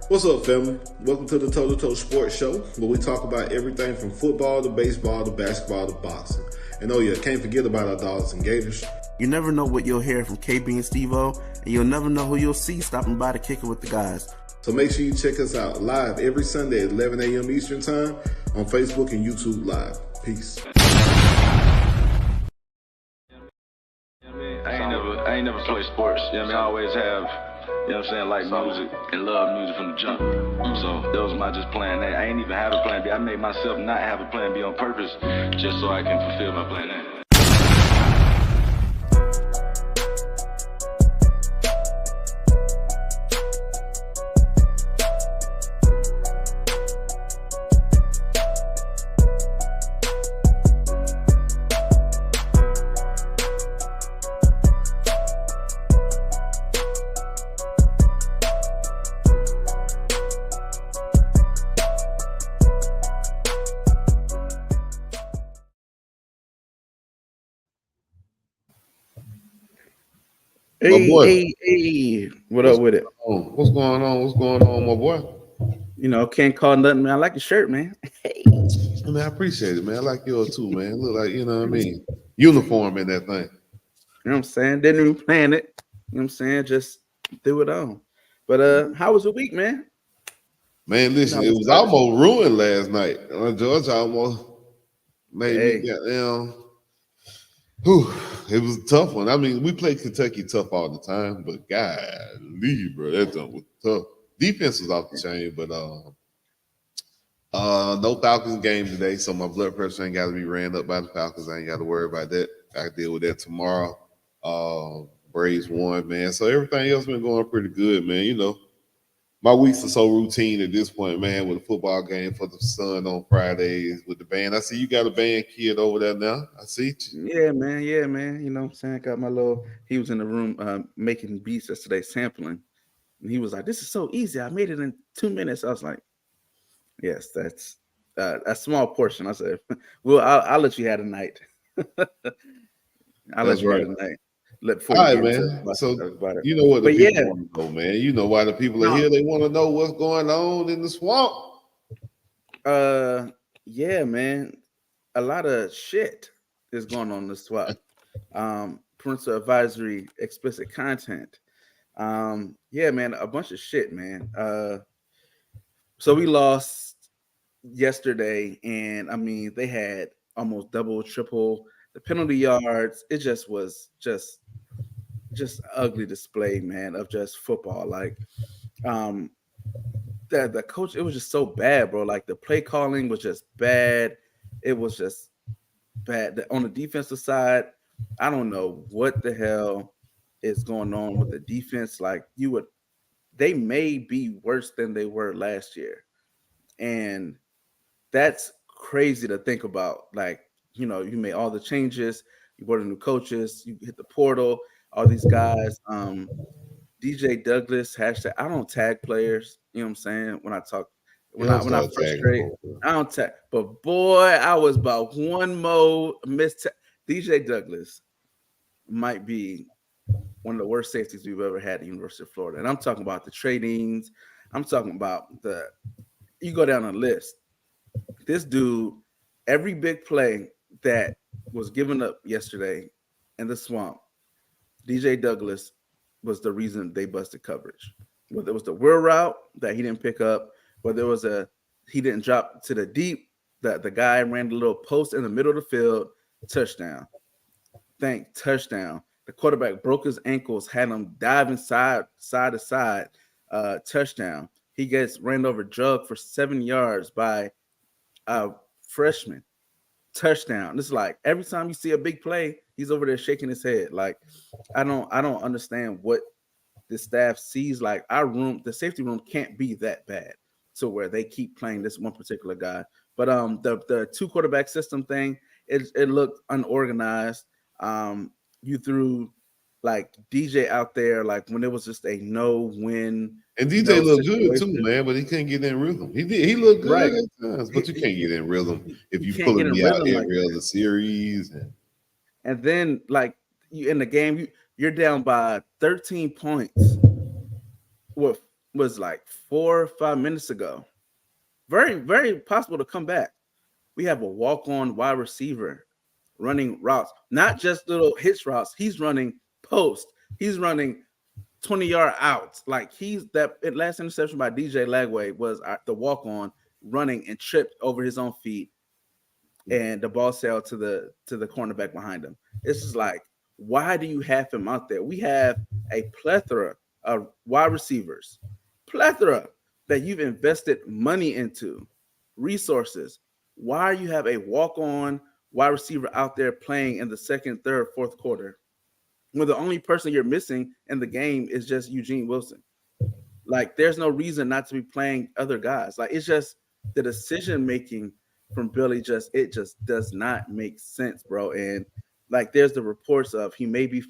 What's up, family? Welcome to the Toe2Toe Sports Show, where we talk about everything from football to baseball to basketball to boxing. And oh yeah, can't forget about our Dawgs and Gators. You never know what you'll hear from Kb Steveo, and you'll never know who you'll see stopping by to kick it with the guys. So make sure you check us out live every Sunday at 11 a.m. Eastern Time on Facebook and YouTube Live. Peace. I ain't never played sports. You know what I mean? I always have, you know what I'm saying, like music and love music from the jump. So that was my just plan A. I ain't even have a plan B. I made myself not have a plan B on purpose just so I can fulfill my plan A. Hey, what up with it? What's going on, my boy? You know, can't call nothing, man. I like your shirt, man. Hey. I mean, I appreciate it, man. I like yours too, man. Look like, you know what I mean? Uniform in that thing. You know what I'm saying? Didn't even plan it. You know what I'm saying? Just threw it on. But how was the week, man? Man, listen, it was almost ruined last night. Georgia almost made me get down. Whew, it was a tough one. I mean, we play Kentucky tough all the time, but golly, bro, that jump was tough. Defense was off the chain, but no Falcons game today, so my blood pressure ain't got to be ran up by the Falcons. I ain't got to worry about that. I can deal with that tomorrow. Braves won, man. So everything else been going pretty good, man. You know, my weeks are so routine at this point, man, with a football game for the son on Fridays with the band. I see you got a band kid over there now. I see you. Yeah, man. You know what I'm saying? I got my he was in the room making beats yesterday, sampling. And he was like, "This is so easy. I made it in 2 minutes." I was like, "Yes, that's a small portion." I said, "Well, I'll let you have a night." I'll let you have a night. All right, man. So you know what the people want to know, man. You know why the people are here. They want to know what's going on in the swamp. Yeah, man. A lot of shit is going on in the swamp. Parental advisory, explicit content. Yeah, man. A bunch of shit, man. So we lost yesterday, and I mean they had almost double, triple the penalty yards. It just was just ugly display, man, of just football. Like the coach, it was just so bad, bro. Like the play calling was just bad. It was just bad. On the defensive side, I don't know what the hell is going on with the defense. Like they may be worse than they were last year. And that's crazy to think about. Like, you know, you made all the changes, you brought in new coaches, you hit the portal, all these guys. DJ Douglas, hashtag, I don't tag players, you know what I'm saying? When I talk, when I frustrate, I don't tag. But boy, I was about one more miss. DJ Douglas might be one of the worst safeties we've ever had at the University of Florida. And I'm talking about the tradings. I'm talking about you go down a list. This dude, every big play that was given up yesterday in the swamp, DJ Douglas was the reason they busted coverage. Whether it was the wheel route that he didn't pick up, whether it was he didn't drop to the deep, that the guy ran the little post in the middle of the field, touchdown. Touchdown. The quarterback broke his ankles, had him diving side to side, touchdown. He gets ran over, jug for 7 yards by a freshman, touchdown. It's like every time you see a big play, he's over there shaking his head. Like I don't understand what the staff sees. Like the safety room can't be that bad to where they keep playing this one particular guy. But the two quarterback system thing, it looked unorganized. You threw like DJ out there like when it was just a no-win. And DJ looked good too, man, but he couldn't get in rhythm. He looked good at times, but you can't get in rhythm if you pulling me out every other series. And then like you in the game, you're down by 13 points with was like 4 or 5 minutes ago. Very, very possible to come back. We have a walk-on wide receiver running routes, not just little hitch routes. He's running post. He's running 20-yard outs. Like that last interception by DJ Lagway was the walk-on running and tripped over his own feet, and the ball sailed to the cornerback behind him. It's just like, why do you have him out there? We have a plethora of wide receivers, that you've invested money into, resources. Why you have a walk-on wide receiver out there playing in the second, third, fourth quarter, when the only person you're missing in the game is just Eugene Wilson? Like, there's no reason not to be playing other guys. Like, it's just the decision making from Billy it just does not make sense, bro. And like, there's the reports of he may be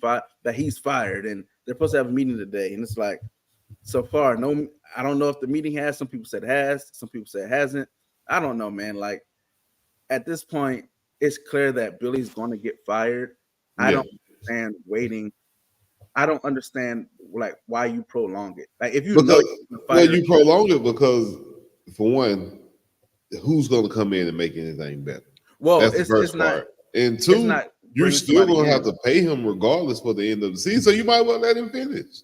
that he's fired, and they're supposed to have a meeting today. And it's like, so far, no, I don't know if the meeting has. Some people said it has, some people said it hasn't. I don't know, man. Like, at this point, it's clear that Billy's going to get fired. I don't understand waiting. I don't understand like why you prolong it. Like, if you you prolong it because, for one, who's going to come in and make anything better? Well, that's the first part. And two, you're still going to have to pay him regardless for the end of the season. So you might well let him finish.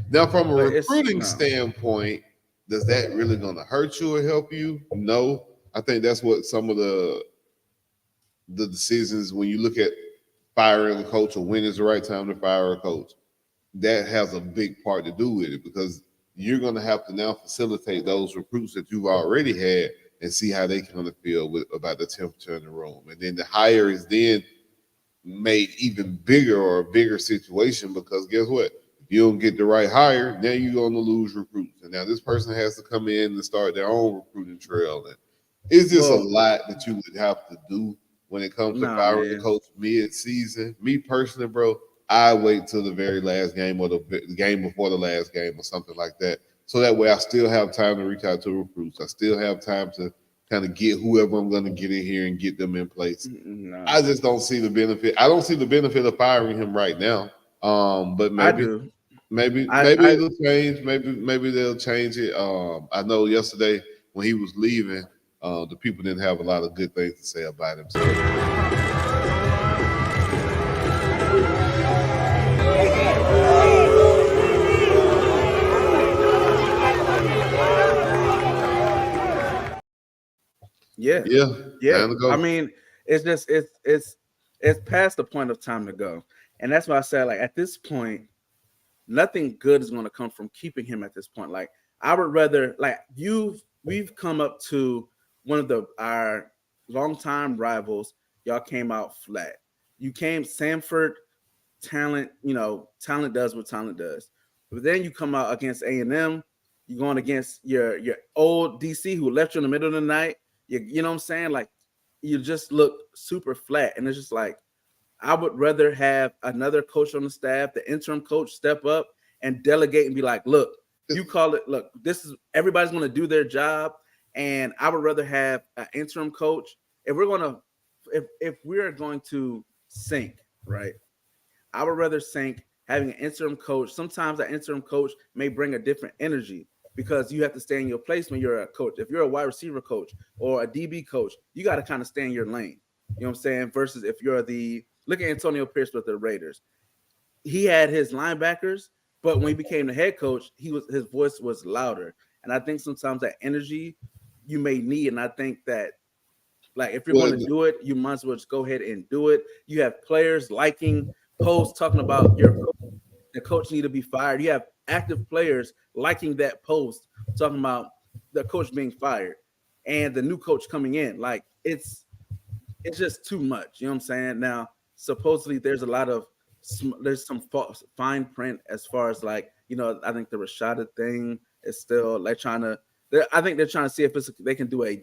Now, from a recruiting standpoint, does that really going to hurt you or help you? No. I think that's what some of the decisions, when you look at firing a coach or when is the right time to fire a coach, that has a big part to do with it, because you're going to have to now facilitate those recruits that you've already had and see how they kind of feel about the temperature in the room. And then the hire is then made even bigger, or a bigger situation, because guess what? If you don't get the right hire, now you're going to lose recruits. And now this person has to come in and start their own recruiting trail. And it's just a lot that you would have to do when it comes to firing the coach mid-season. Me personally, bro, I wait till the very last game or the game before the last game or something like that. So that way I still have time to reach out to recruits. I still have time to kind of get whoever I'm going to get in here and get them in place. No. I just don't see the benefit. I don't see the benefit of firing him right now. But maybe it'll change. Maybe they'll change it. I know yesterday when he was leaving, the people didn't have a lot of good things to say about him. So. Yeah. I mean, it's just it's past the point of time to go, and that's why I said, like, at this point, nothing good is going to come from keeping him at this point. Like, I would rather, like, we've come up to one of our longtime rivals. Y'all came out flat. You came Szn4, talent. Talent does what talent does. But then you come out against A&M. You're going against your old DC who left you in the middle of the night. You know what I'm saying? Like, you just look super flat. And it's just like, I would rather have another coach on the staff, the interim coach, step up and delegate and be like, look, you call it, look, this is, everybody's going to do their job. And I would rather have an interim coach. If we're going to sink, right? I would rather sink having an interim coach. Sometimes that interim coach may bring a different energy, because you have to stay in your place when you're a coach. If you're a wide receiver coach or a DB coach, you got to kind of stay in your lane. You know what I'm saying? Versus if you're look at Antonio Pierce with the Raiders. He had his linebackers, but when he became the head coach, his voice was louder. And I think sometimes that energy you may need. And I think that, like, if you're going to do it, you might as well just go ahead and do it. You have players liking posts talking about the coach need to be fired. You have active players liking that post talking about the coach being fired and the new coach coming in. Like, it's just too much. You know what I'm saying? Now, supposedly there's some fine print as far as, like, I think the Rashada thing is still like I think they're trying to see if they can do a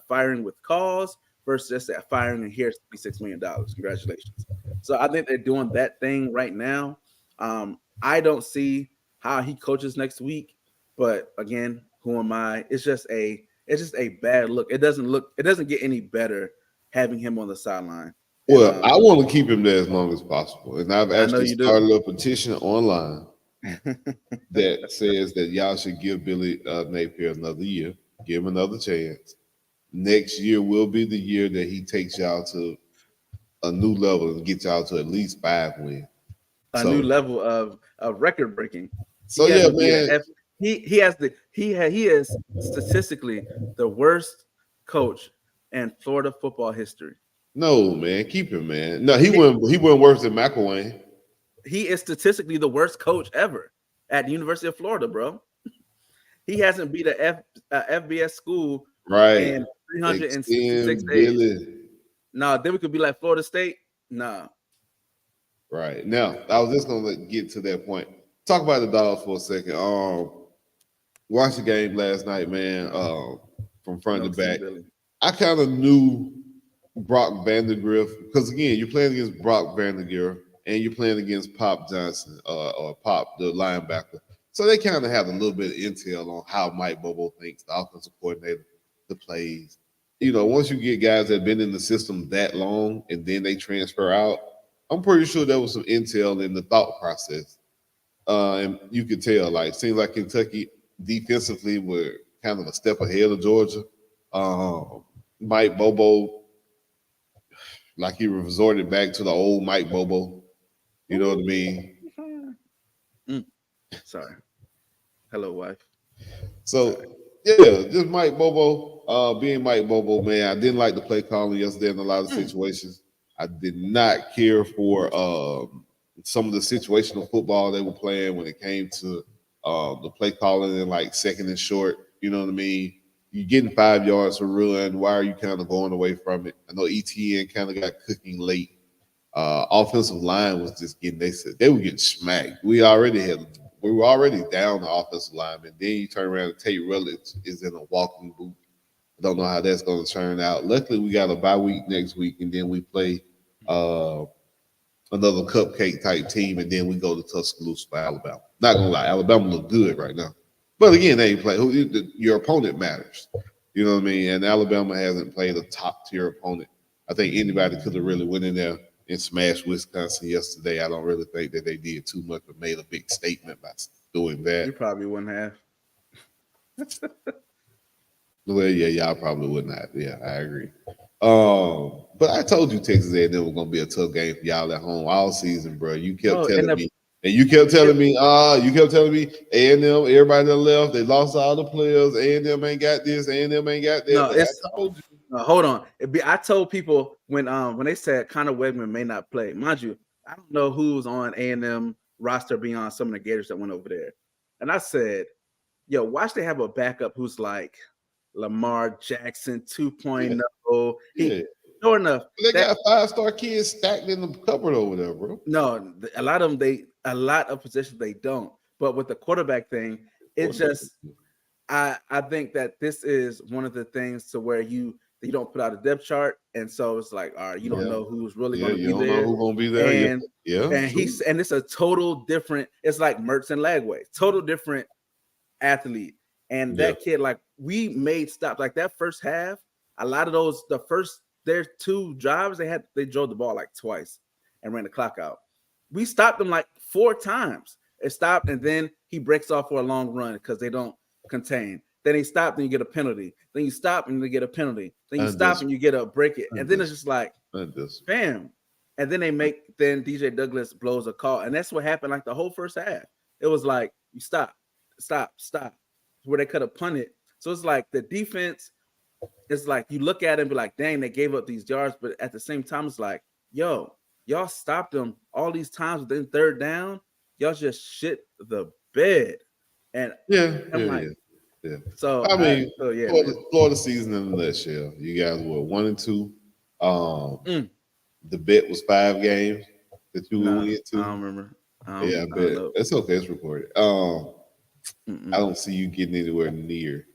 firing with cause versus just a firing and here's $26 million. Congratulations. So I think they're doing that thing right now. I don't see how he coaches next week, but again, who am I? It's just a bad look. It doesn't get any better having him on the sideline. Well, I want to keep him there as long as possible, and I've actually started a petition online that says that y'all should give Billy Napier another year, give him another chance. Next year will be the year that he takes y'all to a new level and gets y'all to at least 5 wins. A new level of record breaking. So yeah, man. He is statistically the worst coach in Florida football history. No, man, keep him, man. No, he went worse than McElwain. He is statistically the worst coach ever at the University of Florida, bro. He hasn't beat a FBS school in 366 days. No, then we could be like Florida State. No. Right. Now, I was just gonna get to that point. Talk about the Dogs for a second. Watched the game last night, man. From front to back. I kind of knew Brock Vandagriff because again, you're playing against Brock Vandagriff and you're playing against Pop Johnson or Pop, the linebacker. So they kind of have a little bit of intel on how Mike Bobo thinks, the offensive coordinator, the plays. You know, once you get guys that have been in the system that long and then they transfer out, I'm pretty sure there was some intel in the thought process. And you could tell, like, seems like Kentucky defensively were kind of a step ahead of Georgia. Mike Bobo, like he resorted back to the old Mike Bobo. You know what I mean? Sorry. Hello, wife. So, yeah, just Mike Bobo, being Mike Bobo, man, I didn't like the play calling yesterday in a lot of situations. I did not care for some of the situational football they were playing when it came to the play calling in like second and short. You know what I mean? You're getting 5 yards for run. Why are you kind of going away from it? I know ETN kind of got cooking late. Offensive line was just getting, they were getting smacked. We were already down the offensive line, and then you turn around and Tate Rutledge is in a walking boot. I don't know how that's going to turn out. Luckily, we got a bye week next week, and then we play another cupcake type team, and then we go to Tuscaloosa for Alabama. Not gonna lie, Alabama look good right now, but again, they ain't play. Your opponent matters. You know what I mean? And Alabama hasn't played a top tier opponent. I think anybody could have really went in there and smashed Wisconsin yesterday. I don't really think that they did too much, but made a big statement by doing that. You probably wouldn't have. Well, yeah, y'all probably wouldn't have. Yeah, I agree. But I told you Texas A&M was gonna be a tough game for y'all at home all season, bro. You kept telling me, and you kept telling me, A&M, everybody that left, they lost all the players. A&M ain't got this, A&M ain't got that. No, I told you. No, hold on. I told people when they said Connor Wegman may not play. Mind you, I don't know who's on A&M roster beyond some of the Gators that went over there. And I said, yo, watch they have a backup who's like Lamar Jackson 2.0. Yeah. Sure enough. They got 5-star kids stacked in the cupboard over there, bro. No, a lot of positions they don't. But with the quarterback thing, it's just I think that this is one of the things to where you don't put out a depth chart, and so it's like, all right, you don't know who's really going to be there. You don't know who's going to be there. And it's a total different. It's like Mertz and Lagway, total different athlete. And that kid, like, we made stops like that first half. A lot of their 2 drives they drove the ball like twice and ran the clock out. We stopped them like 4 times. It stopped, and then he breaks off for a long run because they don't contain. Then he stopped, and you get a penalty. Then you stop, and you get a penalty. Then you stop, and you get a break it. And then it's just like, bam. And then then DJ Douglas blows a call. And that's what happened like the whole first half. It was like, you stop. Where they could have punted. So it's like the defense, it's like you look at it and be like, dang, they gave up these yards. But at the same time, it's like, yo, y'all stopped them all these times within 3rd down. Y'all just shit the bed. And I'm like, So I mean, Florida season in a nutshell. You guys were 1-2. The bet was 5 games that you would win to. I don't remember. I bet. It's okay. It's recorded. I don't see you getting anywhere near.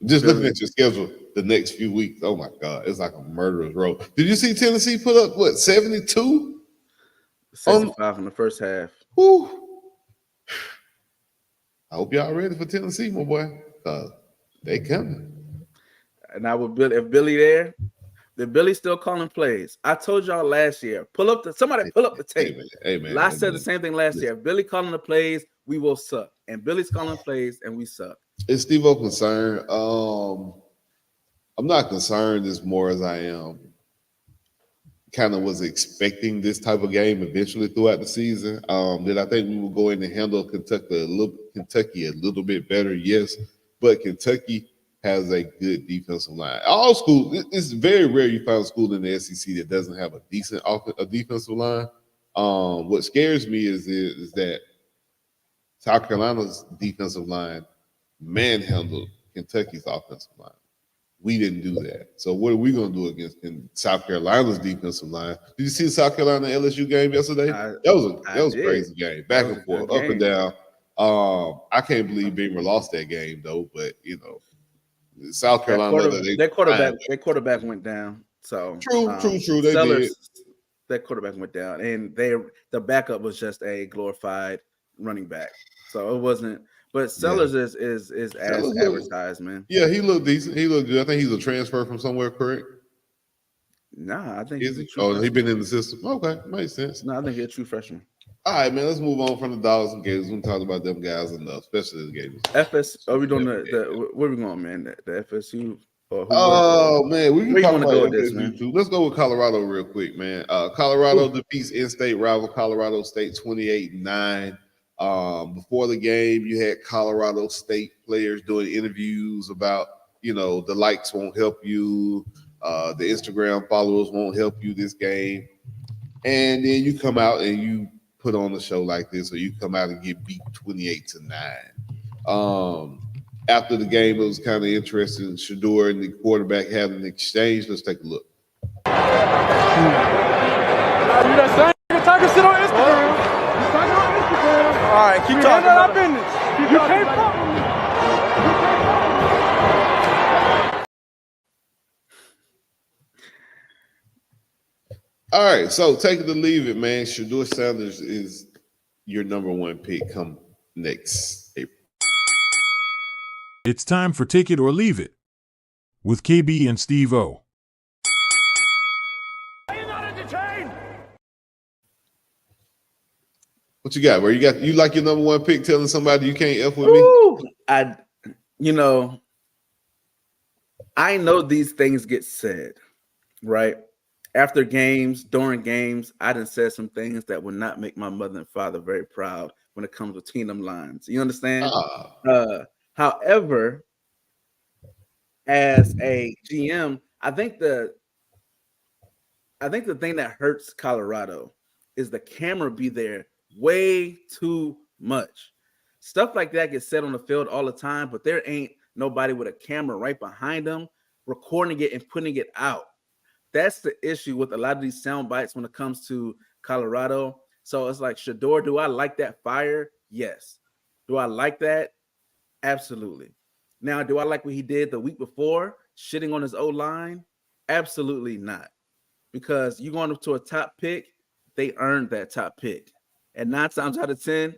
Just looking at your schedule the next few weeks. Oh my God, it's like a murderer's row. Did you see Tennessee put up 72? 65 in the first half. Whew. I hope y'all ready for Tennessee, my boy. They coming. And I would if Billy there, The Billy still calling plays. I told y'all last year. Somebody pull up the tape. Hey, man. I said the same thing last year. If Billy calling the plays, we will suck. And Billy's calling plays, and we suck. Is Steve-O concerned? I'm not concerned as more as I am kind of was expecting this type of game eventually throughout the season. Did I think we would go in and handle Kentucky a little bit better? Yes, but Kentucky has a good defensive line. All schools, it's very rare you find a school in the SEC that doesn't have a decent defensive line. What scares me is that South Carolina's defensive line manhandled Kentucky's offensive line. We didn't do that. So what are we going to do against South Carolina's defensive line? Did you see the South Carolina LSU game yesterday? That was a crazy game, back and forth, up and down. I can't believe Beamer lost that game though, but South Carolina, their quarterback went down. So true. They did. That quarterback went down, and the backup was just a glorified running back. So it wasn't. But Sellers is as advertised, man. Yeah, he looked decent. He looked good. I think he's a transfer from somewhere, correct? Nah, I think he's been in the system. Okay, makes sense. No, I think he's a true freshman. All right, man. Let's move on from the Dawgs and Gators. We talk about them guys enough, especially the Gators. Are we doing where we going, man? The FSU? Man, we can talk about go with this, man. Too. Let's go with Colorado real quick, man. Colorado defeats in-state rival Colorado State 28-9. Before the game, you had Colorado State players doing interviews about, the likes won't help you, the Instagram followers won't help you this game. And then you come out and you put on a show like this, or you come out and get beat 28-9. After the game, it was kind of interesting. Sheduer and the quarterback had an exchange. Let's take a look. Sit on Instagram. All right, keep talking about business. You can't fuck with me. All right, so take it or leave it, man. Sheduer Sanders is your number one pick come next April. It's time for Take It or Leave It with KB and Steve-O. What you got? You like your number one pick telling somebody you can't F with me? I know these things get said, right? After games, during games, I done said some things that would not make my mother and father very proud when it comes between them lines. You understand? However, as a GM, I think the thing that hurts Colorado is the camera be there way too much. Stuff like that gets said on the field all the time, but there ain't nobody with a camera right behind them recording it and putting it out. That's the issue with a lot of these sound bites when it comes to Colorado. So it's like, Sheduer, do I like that fire? Yes. Do I like that? Absolutely. Now, do I like what he did the week before, shitting on his O-line? Absolutely not. Because you going up to a top pick, they earned that top pick. And 9 times out of 10,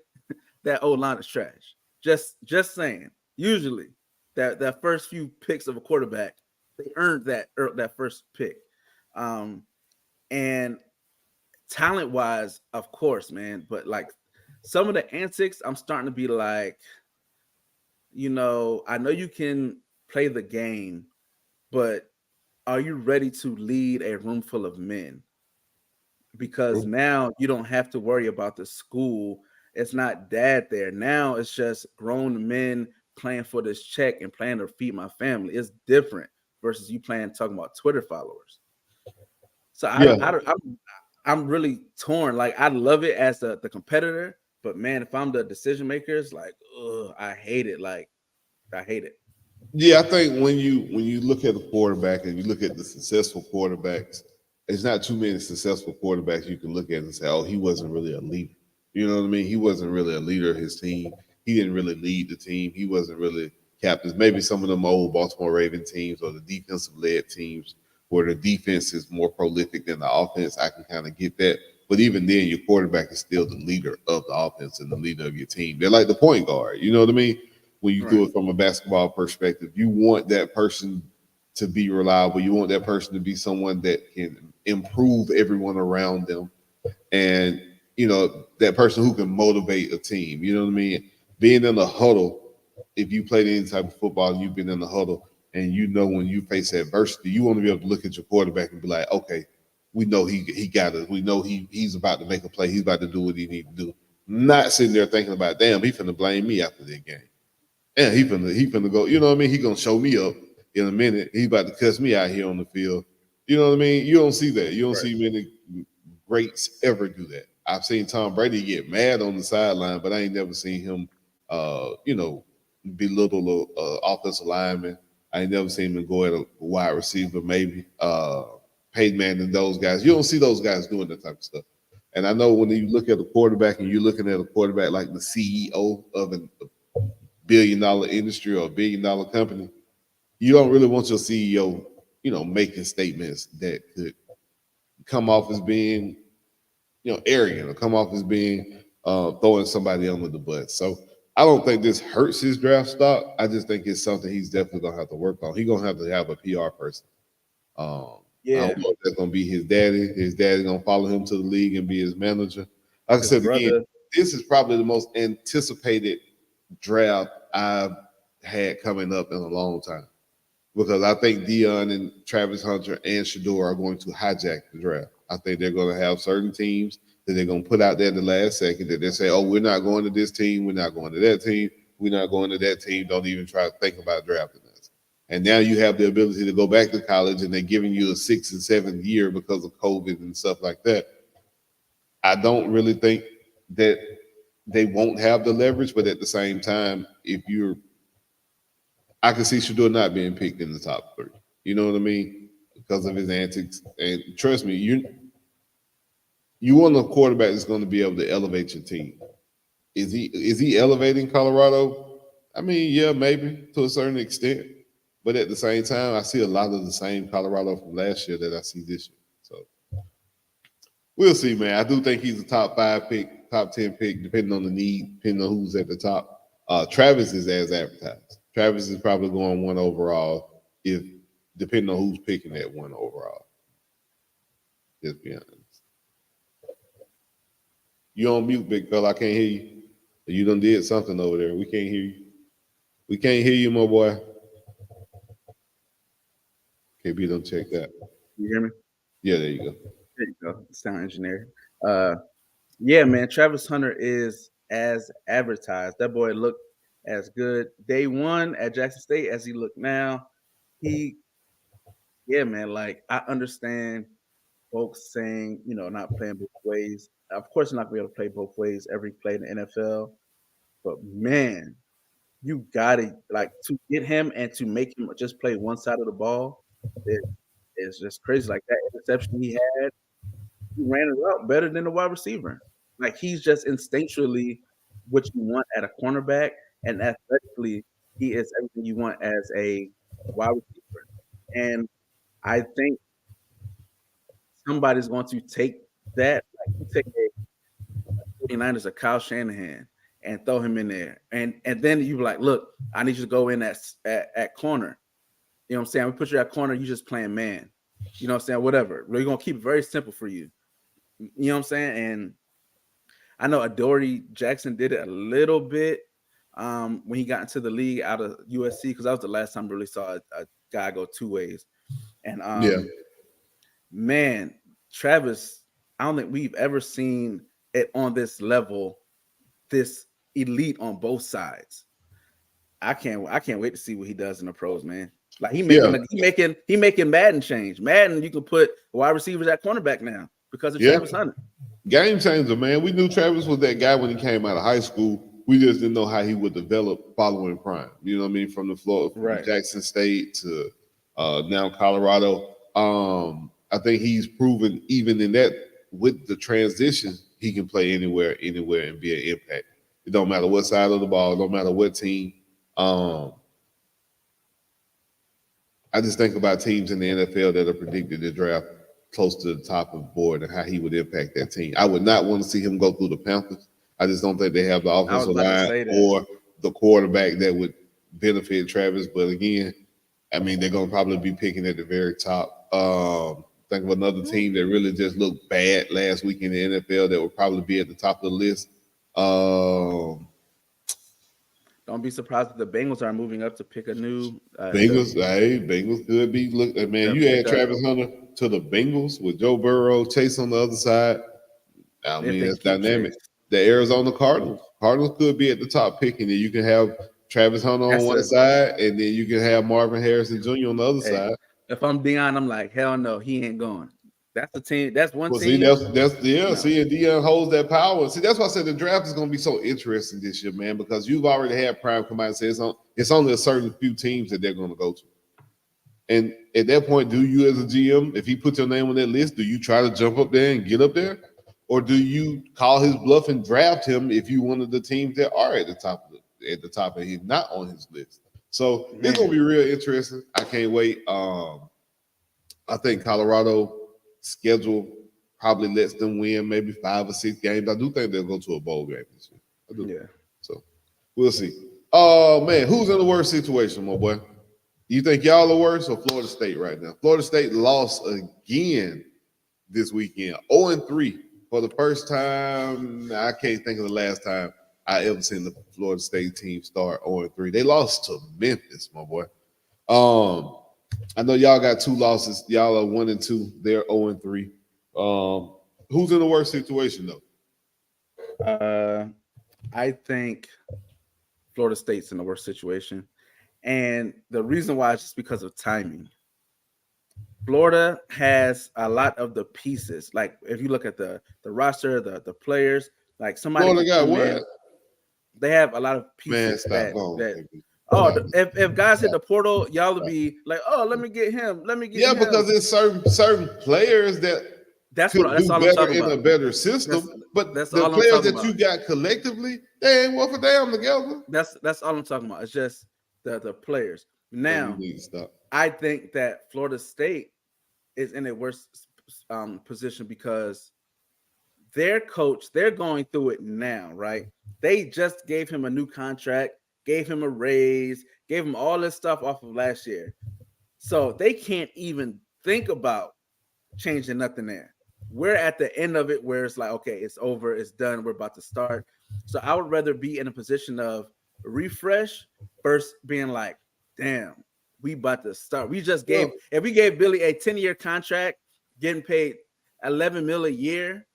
that O-line is trash. Just saying. Usually, that first few picks of a quarterback, they earned that first pick. And talent-wise, of course, man. But like some of the antics, I'm starting to be like, I know you can play the game, but are you ready to lead a room full of men? Because now you don't have to worry about the school. It's not dad there. Now it's just grown men playing for this check and playing to feed my family. It's different versus you talking about Twitter followers. So I'm really torn. Like, I love it as the competitor, but man, if I'm the decision maker, it's like, I hate it. Like, I hate it. Yeah, I think when you look at the quarterback and you look at the successful quarterbacks, it's not too many successful quarterbacks you can look at and say, oh, he wasn't really a leader. You know what I mean? He wasn't really a leader of his team. He didn't really lead the team. He wasn't really captains. Maybe some of them old Baltimore Raven teams or the defensive-led teams where the defense is more prolific than the offense. I can kind of get that. But even then, your quarterback is still the leader of the offense and the leader of your team. They're like the point guard. You know what I mean? When you do it from a basketball perspective, you want that person to be reliable. You want that person to be someone that can improve everyone around them. And, you know, that person who can motivate a team. You know what I mean? Being in the huddle, if you played any type of football and you've been in the huddle and you know when you face adversity, you want to be able to look at your quarterback and be like, okay, we know he got us. We know he's about to make a play. He's about to do what he needs to do. Not sitting there thinking about, damn, he finna blame me after that game. And he finna go, you know what I mean? He gonna show me up in a minute. He about to cuss me out here on the field. You know what I mean? You don't see that. You don't see many greats ever do that. I've seen Tom Brady get mad on the sideline, but I ain't never seen him, you know, belittle offensive lineman. I ain't never seen him go at a wide receiver, maybe. Peyton Manning, those guys. You don't see those guys doing that type of stuff. And I know when you look at a quarterback and you're looking at a quarterback like the CEO of a billion-dollar industry or a billion-dollar company, you don't really want your CEO, you know, making statements that could come off as being, you know, arrogant or come off as being throwing somebody under the bus. So I don't think this hurts his draft stock. I just think it's something he's definitely gonna have to work on. He's gonna have a PR person. I don't know if that's gonna be his daddy. His daddy gonna follow him to the league and be his manager. Like I said again, this is probably the most anticipated draft I've had coming up in a long time, because I think Deion and Travis Hunter and Sheduer are going to hijack the draft. I think they're going to have certain teams that they're going to put out there in the last second that they say, oh, we're not going to this team, we're not going to that team, we're not going to that team, don't even try to think about drafting us. And now you have the ability to go back to college and they're giving you a 6th and 7th year because of COVID and stuff like that. I don't really think that they won't have the leverage, but at the same time, I can see Sheduer not being picked in the top 3. You know what I mean? Because of his antics. And trust me, you want a quarterback that's going to be able to elevate your team. Is he elevating Colorado? I mean, yeah, maybe to a certain extent. But at the same time, I see a lot of the same Colorado from last year that I see this year. So we'll see, man. I do think he's a top 5 pick, top 10 pick, depending on the need, depending on who's at the top. Travis is as advertised. Travis is probably going 1 overall, if depending on who's picking that 1 overall. Just be honest. You on mute, big fella. I can't hear you. You done did something over there. We can't hear you. We can't hear you, my boy. KB, don't check that. You hear me? Yeah, there you go. There you go. Sound engineer. Yeah, man. Travis Hunter is as advertised. That boy looked as good day 1 at Jackson State as he looked now. Yeah, man. Like, I understand folks saying, you know, not playing both ways. Of course, you're not going to be able to play both ways every play in the NFL. But man, you got to, like, to get him and to make him just play one side of the ball. It's just crazy. Like, that interception he had, he ran it out better than the wide receiver. Like, he's just instinctually what you want at a cornerback, and athletically, he is everything you want as a wide receiver. And I think somebody's going to take that, like, you take a 49ers or Kyle Shanahan and throw him in there, and then you be like, look, I need you to go in at corner. You know what I'm saying? We put you at corner, you just playing man. You know what I'm saying? Whatever. We're going to keep it very simple for you. You know what I'm saying? And I know Adoree Jackson did it a little bit when he got into the league out of USC, because that was the last time I really saw a guy go 2 ways. And man, Travis, I don't think we've ever seen it on this level, this elite on both sides. I can't wait to see what he does in the pros, man. Like, he making Madden change. Madden, you can put wide receivers at cornerback now because of Travis Hunter. Game changer, man. We knew Travis was that guy when he came out of high school. We just didn't know how he would develop following prime. You know what I mean? From the floor, from Jackson State to now Colorado. I think he's proven even in that, with the transition, he can play anywhere and be an impact. It don't matter what side of the ball, don't matter what team. I just think about teams in the NFL that are predicted to draft close to the top of the board and how he would impact that team. I would not want to see him go through the Panthers. I just don't think they have the offensive line or the quarterback that would benefit Travis. But again, I mean, they're going to probably be picking at the very top. Think of another team that really just looked bad last week in the NFL that would probably be at the top of the list. Don't be surprised if the Bengals are moving up to pick a new. Bengals could be. Look, man, you add Travis Hunter to the Bengals with Joe Burrow, Chase on the other side. I mean, that's dynamic. Chase. The Arizona Cardinals could be at the top pick, and then you can have Travis Hunter on one side, and then you can have Marvin Harrison Jr. on the other side. If I'm Deion, I'm like, hell no, he ain't going. That's the team. That's one team. See, See, and Deion holds that power. See, that's why I said the draft is going to be so interesting this year, man, because you've already had Prime come out and say it's only a certain few teams that they're going to go to. And at that point, do you as a GM, if he puts your name on that list, do you try to jump up there and get up there? Or do you call his bluff and draft him if you one of the teams that are at the top and he's not on his list? So it's going to be real interesting. I can't wait. I think Colorado schedule probably lets them win maybe 5 or 6 games. I do think they'll go to a bowl game this year. I do. Yeah. So we'll see. Oh, man, who's in the worst situation, my boy? You think y'all are worse or Florida State right now? Florida State lost again this weekend, 0-3 for the first time. I can't think of the last time I ever seen the Florida State team start 0-3. They lost to Memphis, my boy. I know y'all got 2 losses. Y'all are 1-2. They're 0-3. Who's in the worst situation though? I think Florida State's in the worst situation. And the reason why is just because of timing. Florida has a lot of the pieces. Like if you look at the roster, the players, like somebody. Florida got what? They have a lot of pieces. If guys hit the portal, y'all will be like, oh, let me get him. Let me get him. Because there's certain players that's all I'm talking about. In a better system. But the players that you got collectively, they ain't worth a damn together. That's all I'm talking about. It's just the players. Now, I think that Florida State is in a worse position because their coach, they're going through it now, right? They just gave him a new contract, gave him a raise, gave him all this stuff off of last year. So they can't even think about changing nothing there. We're at the end of it where it's like, okay, it's over, it's done, we're about to start. So I would rather be in a position of refresh versus being like, damn, we about to start. We just gave, if we gave Billy a 10-year contract, getting paid $11 million a year,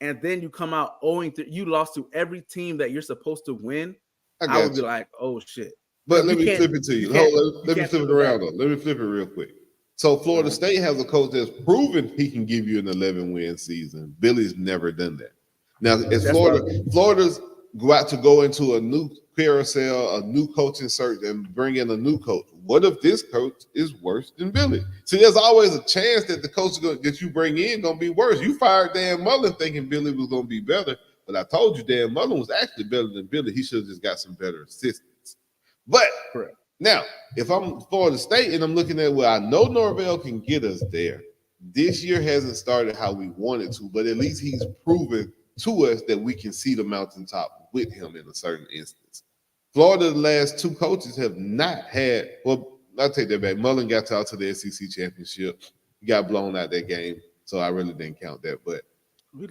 and then you come out owing to, you lost to every team that you're supposed to win, I would be like, oh shit. But let me flip it to you. Let me flip it around though. Let me flip it real quick. So Florida State has a coach that's proven he can give you an 11-win season. Billy's never done that. Now, as Florida's about to go into a new carousel, a new coaching search, and bring in a new coach. What if this coach is worse than Billy? See, there's always a chance that the coach that you bring in going to be worse. You fired Dan Mullen thinking Billy was going to be better, but I told you Dan Mullen was actually better than Billy. He should have just got some better assistants. But now, if I'm Florida State and I'm looking at I know Norvell can get us there. This year hasn't started how we wanted to, but at least he's proven to us that we can see the mountaintop with him in a certain instance. Florida, the last 2 coaches have not had, well, I'll take that back. Mullen got out to the SEC championship. He got blown out that game, so I really didn't count that. But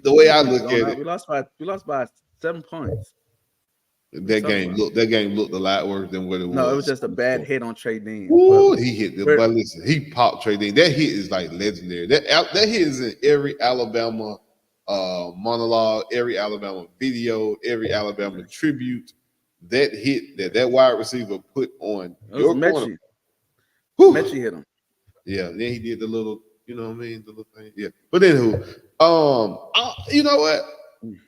the way I look at it, we lost by 7 points. That game looked a lot worse than what it was. No, it was just a bad hit on Trey Dean. Ooh, he hit it. But listen, he popped Trey Dean. That hit is like legendary. That hit is in every Alabama monologue, every Alabama video, every Alabama tribute. That hit that wide receiver put on your corner. Mechie hit him. Yeah, then he did the little, you know what I mean, the little thing. Yeah, but anywho, you know what?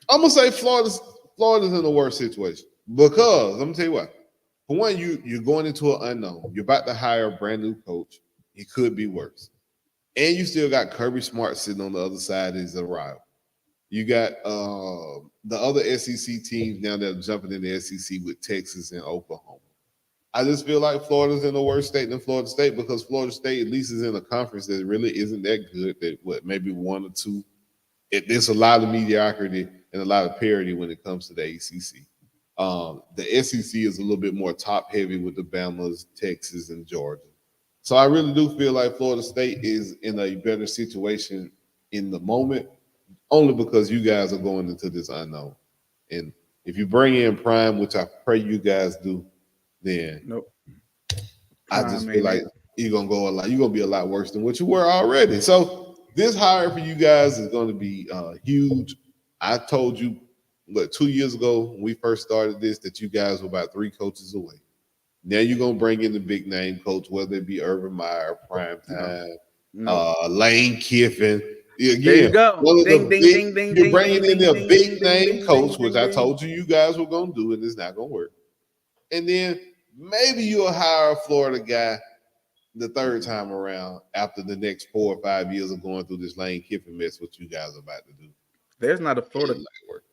I'm gonna say Florida's in the worst situation because I'm gonna tell you what. For one, you're going into an unknown. You're about to hire a brand new coach. It could be worse, and you still got Kirby Smart sitting on the other side as a rival. You got the other SEC teams now that are jumping in the SEC with Texas and Oklahoma. I just feel like Florida's in a worse state than Florida State because Florida State at least is in a conference that really isn't that good. That maybe 1 or 2. There's a lot of mediocrity and a lot of parity when it comes to the ACC. The SEC is a little bit more top heavy with the Bamas, Texas, and Georgia. So I really do feel like Florida State is in a better situation in the moment, only because you guys are going into this unknown. And if you bring in Prime, which I pray you guys do, then Nope. I just feel like you're gonna be a lot worse than what you were already. So this hire for you guys is going to be huge. I told you 2 years ago when we first started this that you guys were about 3 coaches away. Now you're gonna bring in the big name coach, whether it be Urban Meyer, Prime Time, Lane Kiffin. Again, there you go. You're bringing in a big name coach, which I told you guys were gonna do, and it's not gonna work. And then maybe you'll hire a Florida guy the third time around after the next 4 or 5 years of going through this Lane Kiffin mess, what you guys are about to do. There's not a Florida.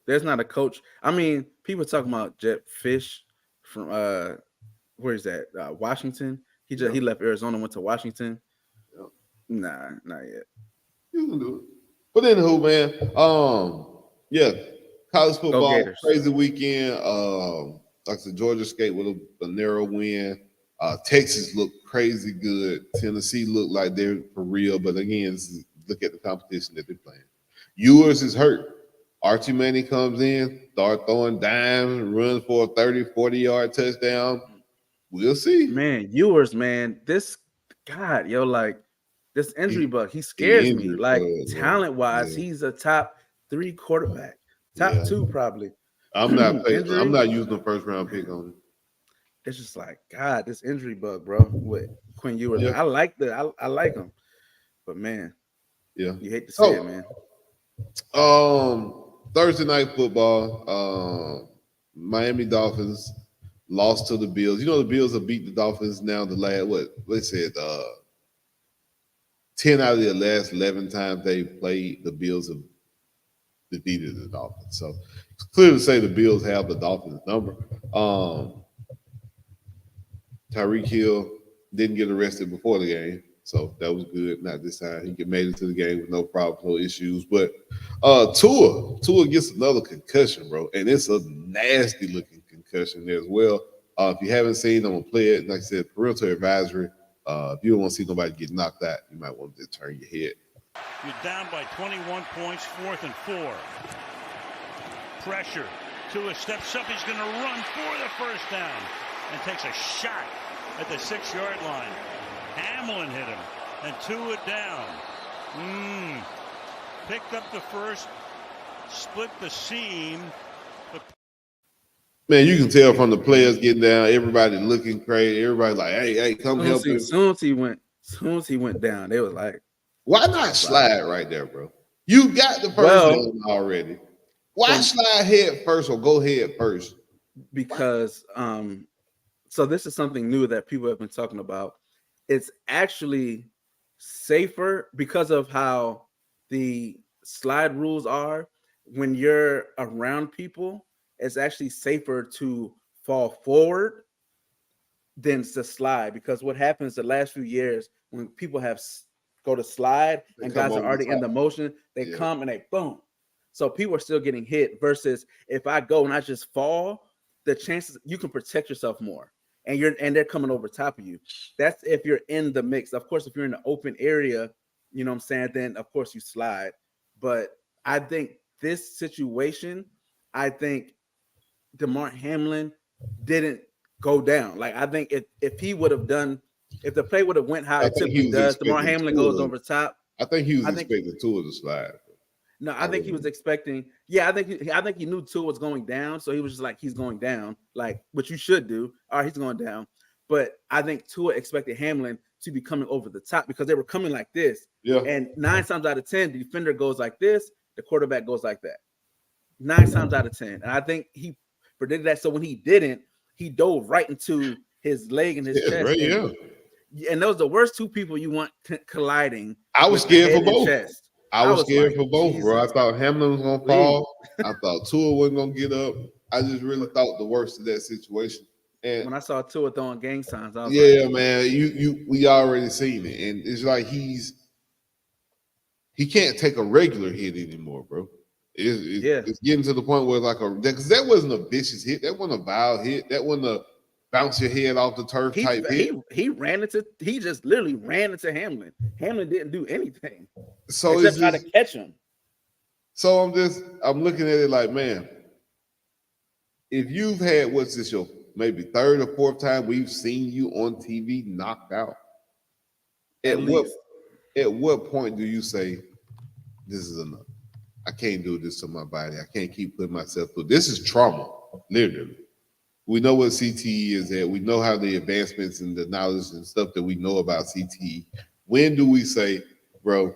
There's not a coach. I mean, people talking about Jet Fish from where is that? Washington. He left Arizona, went to Washington. Yep. Nah, not yet. You can do it. But anywho, man, yeah, college football, crazy weekend. Like I said, Georgia State with a narrow win. Texas looked crazy good. Tennessee looked like they're for real. But again, look at the competition that they're playing. Ewers is hurt. Archie Manning comes in, start throwing dimes, runs for a 30, 40-yard touchdown. We'll see. Man, Ewers, man, this injury bug, he scares me. Like, talent-wise, he's a top 3 quarterback. Top 2, probably. I'm not using the first round pick on him. It's just like, God, this injury bug, bro, with Quinn Ewers. Yeah. I like him. But man, you hate to see it, man. Thursday night football, Miami Dolphins lost to the Bills. You know the Bills have beat the Dolphins now the last 10 out of the last 11 times they played, the Bills have defeated the Dolphins. So it's clear to say the Bills have the Dolphins number. Tyreek Hill didn't get arrested before the game, so that was good. Not this time. He made it to the game with no problems, no issues. But Tua gets another concussion, bro, and it's a nasty looking concussion there as well. If you haven't seen, I'm gonna play it. Like I said, parental advisory. If you don't want to see nobody get knocked out, you might want to turn your head. You're down by 21 points, 4th and 4. Pressure. Tua steps up. He's going to run for the first down and takes a shot at the 6-yard line. Hamlin hit him and Tua down. Picked up the first, split the seam. Man, you can tell from the players getting down, everybody looking crazy. Everybody like, hey, come help him. As soon as he went down, they was like, why not slide right there, bro? You got the first down already. Why slide head first or go head first? Because so this is something new that people have been talking about. It's actually safer because of how the slide rules are. When you're around people, it's actually safer to fall forward than to slide, because what happens the last few years when people have go to slide and guys are already in the motion, they come and they boom. So people are still getting hit versus if I go and I just fall, the chances you can protect yourself more and they're coming over top of you. That's if you're in the mix. Of course, if you're in the open area, you know what I'm saying, then of course you slide. But I think this situation, I think DeMar Hamlin didn't go down. Like, I think if he would have done, if the play would have went how it typically does, DeMar Hamlin goes over top. I think he was expecting Tua to slide. No, I think he was expecting. Yeah, I think he knew Tua was going down, so he was just like, he's going down, like what you should do. All right, he's going down. But I think Tua expected Hamlin to be coming over the top because they were coming like this. Yeah. And 9 times out of 10, the defender goes like this, the quarterback goes like that. 9 times out of 10, and I think he predicted that. So when he didn't, he dove right into his leg and his chest. Right, and those are the worst 2 people you want colliding. I was scared for both. I was scared like, for both, Jesus. Bro. I thought Hamlin was gonna fall. I thought Tua wasn't gonna get up. I just really thought the worst of that situation. And when I saw Tua throwing gang signs, I was like, man, we already seen it, and it's like he can't take a regular hit anymore, bro. It's getting to the point where because that wasn't a vicious hit, that wasn't a vile hit, that wasn't bounce your head off the turf type hit. He just literally ran into Hamlin. Hamlin didn't do anything. So except try to catch him. So I'm looking at it like, man, if you've had your maybe third or fourth time we've seen you on TV knocked out, at what point do you say this is enough? I can't do this to my body. I can't keep putting myself through. This is trauma, literally. We know what CTE is at. We know how the advancements and the knowledge and stuff that we know about CTE. When do we say, bro,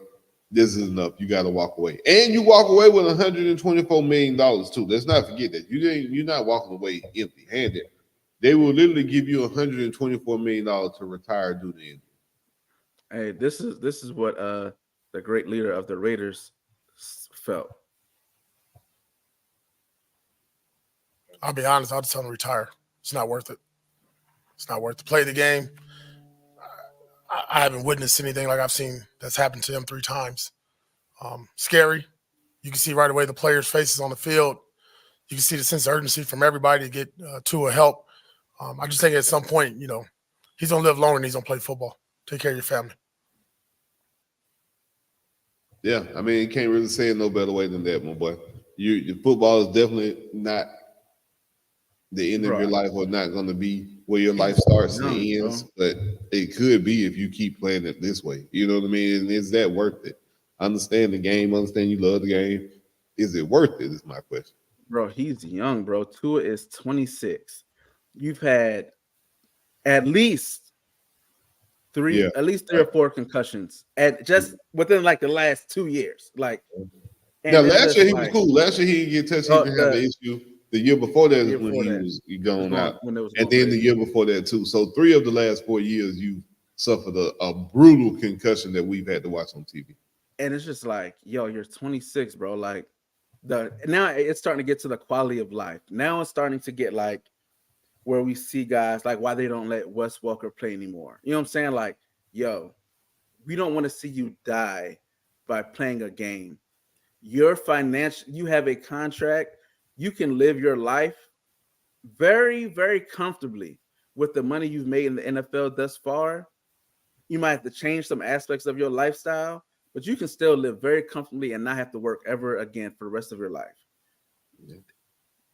this is enough? You got to walk away. And you walk away with $124 million too. Let's not forget that. You're not walking away empty-handed. They will literally give you $124 million to retire due to injury. Hey, this is what the great leader of the Raiders felt. I'll be honest. I'll just tell him to retire. It's not worth it. It's not worth it. Play the game. I haven't witnessed anything like I've seen that's happened to him 3 times. Scary. You can see right away the players' faces on the field. You can see the sense of urgency from everybody to get Tua help. I just think at some point, he's going to live longer and he's going to play football. Take care of your family. Yeah, I mean, you can't really say it no better way than that, my boy. Your football is definitely not the end of your life, or not going to be where your life starts and ends, but it could be if you keep playing it this way. You know what I mean? And is that worth it? Understand the game, understand you love the game. Is it worth it is my question. Bro, he's young, bro. Tua is 26. You've had at least three or 4 concussions just within like the last 2 years. Like, now last year he was cool. Last year he didn't get touched. He didn't have the issue. The year before that is when he was going out. And then the year before that too. So 3 of the last 4 years you suffered a brutal concussion that we've had to watch on TV. And it's just like, yo, you're 26, bro. Like now it's starting to get to the quality of life. Now it's starting to get like where we see guys like why they don't let Wes Welker play anymore. You know what I'm saying? Like, yo, we don't want to see you die by playing a game. You have a contract. You can live your life very, very comfortably with the money you've made in the NFL thus far. You might have to change some aspects of your lifestyle, but you can still live very comfortably and not have to work ever again for the rest of your life. Yeah.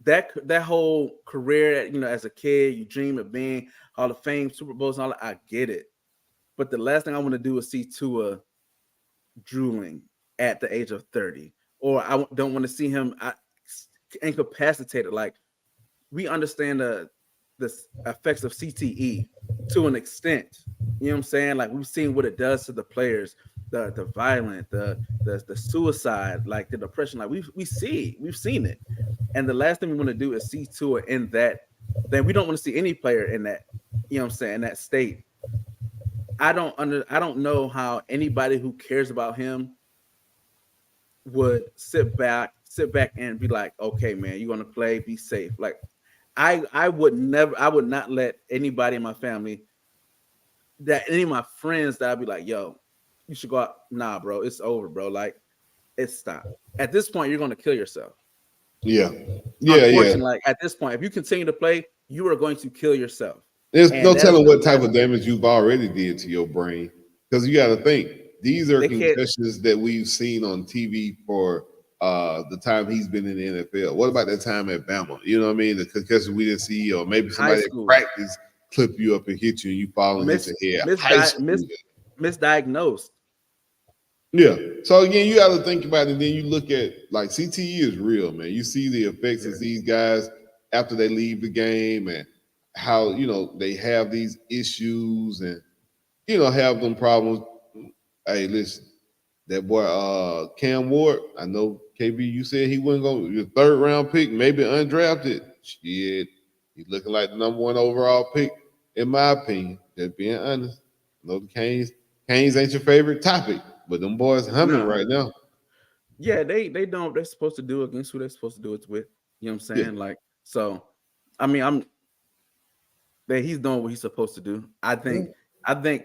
That whole career, as a kid, you dream of being Hall of Fame, Super Bowls, and all that. I get it. But the last thing I want to do is see Tua drooling at the age of 30. Or I don't want to see him incapacitated. Like, we understand the effects of CTE to an extent. You know what I'm saying? Like, we've seen what it does to the players, the violent, the suicide, like the depression. Like we've seen it. And the last thing we want to do is see Tua in that. Then we don't want to see any player in that. You know what I'm saying? In that state. I don't know how anybody who cares about him would sit back and be like, okay, man, you're gonna play, be safe. Like, I would not let anybody in my family, any of my friends, that I'd be like, yo, you should go out. Nah, bro, it's over, bro. Like, it's stopped. At this point, you're gonna kill yourself. Yeah. Like, at this point, if you continue to play, you are going to kill yourself. There's no telling what type of damage you've already did to your brain, because you got to think these are concussions that we've seen on TV for the time he's been in the NFL. What about that time at Bama? You know what I mean? The concussion we didn't see, or maybe somebody at practice clip you up and hit you and you fall and hit your head. Misdiagnosed. Yeah. So again, you got to think about it. Then you look at, like, CTE is real, man. You see the effects of these guys after they leave the game, and how, they have these issues and, have them problems. Hey, listen, that boy, Cam Ward, I know, KB, you said he wasn't going to your 3rd round pick, maybe undrafted. Shit, he's looking like the number 1 overall pick, in my opinion. Just being honest. I know the Canes ain't your favorite topic, but them boys humming right now. Yeah, they know what they're supposed to do against who they're supposed to do it with. You know what I'm saying? Yeah. Like, so, I mean, he's doing what he's supposed to do. I think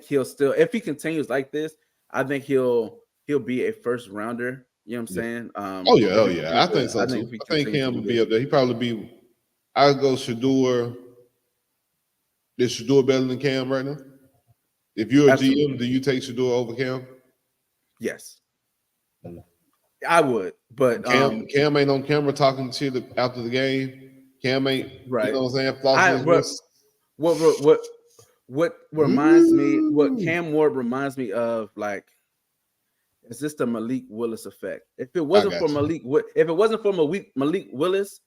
he'll still, if he continues like this, I think he'll be a 1st rounder. You know what I'm saying? Oh yeah. I think so too. I think Cam will be up there. He probably be. I'll go Sheduer, Is Sheduer better than Cam right now? If you're a Absolutely. GM, do you take Sheduer over Cam? Yes. I would, but Cam ain't on camera talking shit after the game. Cam ain't, right. You know what I'm saying? Flossing his what reminds me, what Cam Ward reminds me of, like, is this the Malik Willis effect? If it wasn't for Malik Willis,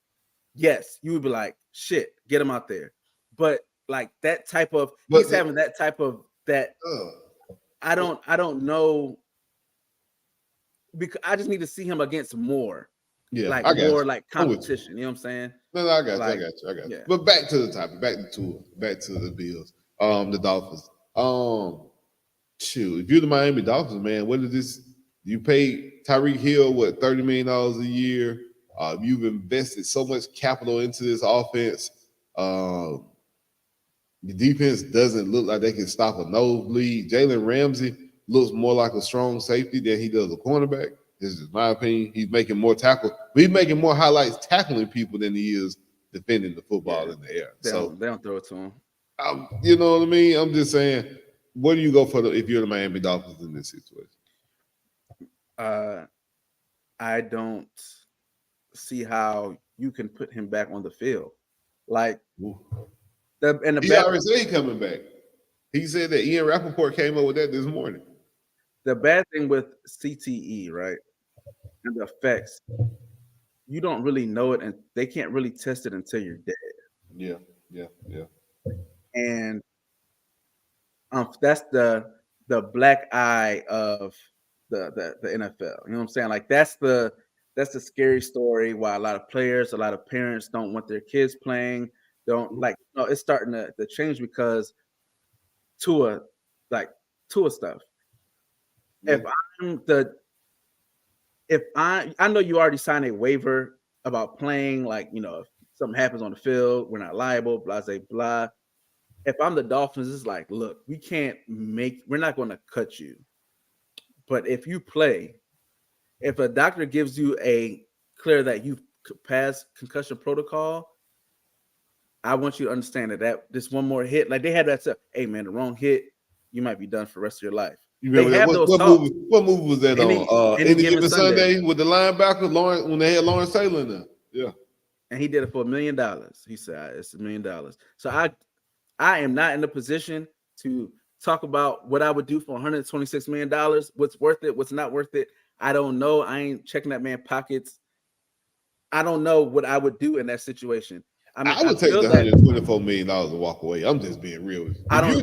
yes, you would be like, shit, get him out there. But like that type of, he's having that type of that. I don't know, because I just need to see him against more. Yeah, like more like competition. You know what I'm saying? No, I got you. Yeah. But back to the topic, back to the Bills, the Dolphins. Shoot, if you're the Miami Dolphins, man, what is this? You paid Tyreek Hill $30 million a year. You've invested so much capital into this offense. The defense doesn't look like they can stop a nosebleed. Jalen Ramsey looks more like a strong safety than he does a cornerback. This is my opinion. He's making more tackles. He's making more highlights tackling people than he is defending the football in the air. They don't throw it to him. You know what I mean? I'm just saying, what do you go for if you're the Miami Dolphins in this situation? I don't see how you can put him back on the field. Like, he already said he's coming back. He said that Ian Rappaport came up with that this morning. The bad thing with CTE, right, and the effects, you don't really know it, and they can't really test it until you're dead. Yeah. And that's the black eye of the NFL. You know what I'm saying? Like that's the scary story. Why a lot of players, a lot of parents don't want their kids playing. It's starting to change because Tua stuff. Yeah. If I know you already signed a waiver about playing, like, you know, if something happens on the field, we're not liable, blah, blah, blah. If I'm the Dolphins, it's like, look, we're not going to cut you. But if you play, if a doctor gives you a clear that you've passed concussion protocol, I want you to understand that this one more hit, like they had that stuff. Hey man, the wrong hit, you might be done for the rest of your life. You remember what movie was that on? Any Given Sunday with the linebacker Lawrence, when they had Lawrence Taylor in there. Yeah. And he did it for $1 million. He said it's $1 million. So I am not in the position to talk about what I would do for $126 million. What's worth it? What's not worth it? I don't know. I ain't checking that man's pockets. I don't know what I would do in that situation. I would take the $124 million and walk away. I'm just being real with you. I don't.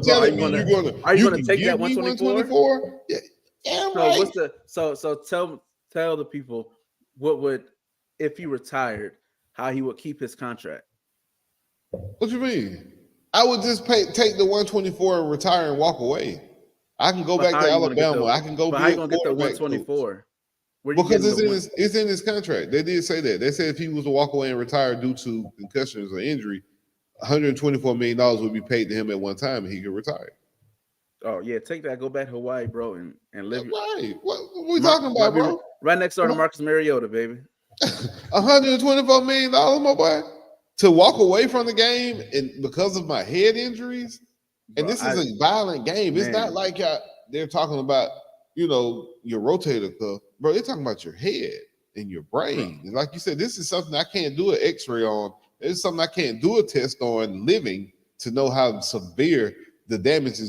Are you going to take that 124? Yeah. So right. So tell the people what would, if he retired, how he would keep his contract. What you mean? I would just take the 124 and retire and walk away. I can go back to Alabama. I can go. But how you gonna get the 124? Because it's in his contract. They did say that. They said if he was to walk away and retire due to concussions or injury, $124 million would be paid to him at one time, and he could retire. Oh yeah, take that. Go back to Hawaii, bro, and live. Right. What are we talking about, bro? Right next door to Marcus Mariota, baby. $124 million, my boy, to walk away from the game and because of my head injuries. And this is a violent game. It's not like they're talking about, you know, your rotator cuff, bro. They're talking about your head and your brain. And like you said, this is something I can't do an X-ray on. It's something I can't do a test on living to know how severe the damage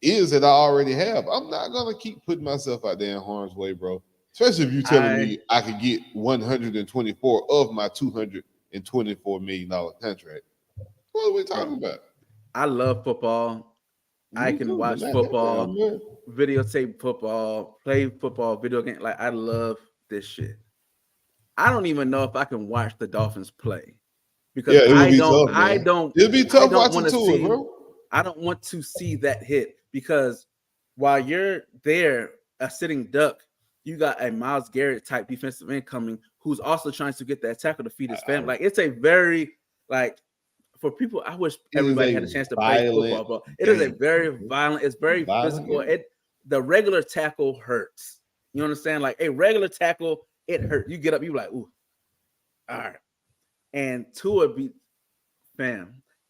is that I already have. I'm not gonna keep putting myself out there in harm's way, bro. Especially if you're telling me I could get 124 of my $224 million contract. What are we talking about? I love football. I can watch football, videotape football, play football, video game. Like, I love this shit. I don't even know if I can watch the Dolphins play because I don't. It'll be tough watching too, bro. I don't want to see that hit because while you're there, a sitting duck, you got a Myles Garrett type defensive end coming who's also trying to get that tackle to feed his family. Like, it's a very for people, I wish everybody had a chance to play football, but it is a very violent, it's very physical. The regular tackle hurts. You understand? Like a regular tackle, it hurts. You get up, you're like, ooh, all right. And Tua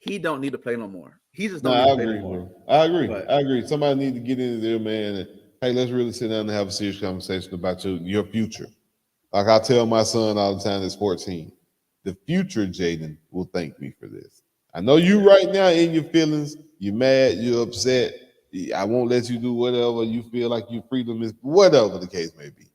he don't need to play no more. He just No, don't I need to play agree, anymore. bro. I agree. But- I agree. Somebody need to get into there, man. And, hey, let's really sit down and have a serious conversation about your future. Like I tell my son all the time that's 14, the future Jaden will thank me for this. I know you right now in your feelings, you're mad, you're upset. I won't let you do whatever you feel like your freedom is, whatever the case may be.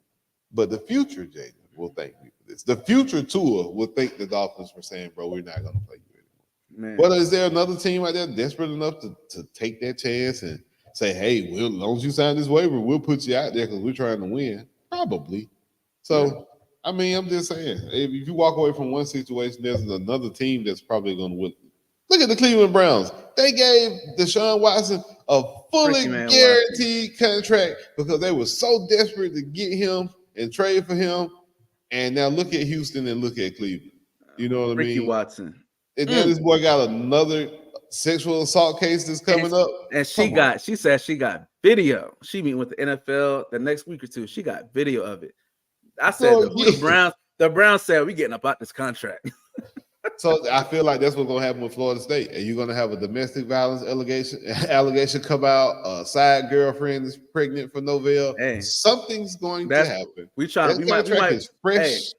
But the future Jaden will thank me for this. The future Tua will thank the Dolphins for saying, bro, we're not going to play you anymore. Man. But is there another team out there desperate enough to take that chance and say, hey, as long as you sign this waiver, we'll put you out there because we're trying to win? Probably. So, I mean, I'm just saying, if you walk away from one situation, there's another team that's probably going to win. Look at the Cleveland Browns. They gave Deshaun Watson a fully guaranteed contract because they were so desperate to get him and trade for him. And now look at Houston and look at Cleveland. You know what I mean? Ricky Watson. And then this boy got another sexual assault case that's coming up. And she said she got video. She meeting with the NFL the next week or two. She got video of it. I said the Browns said we getting up out this contract. So I feel like that's what's gonna happen with Florida State. And you're gonna have a domestic violence allegation come out, a side girlfriend is pregnant for Novell. Hey, something's going to happen. We might fresh.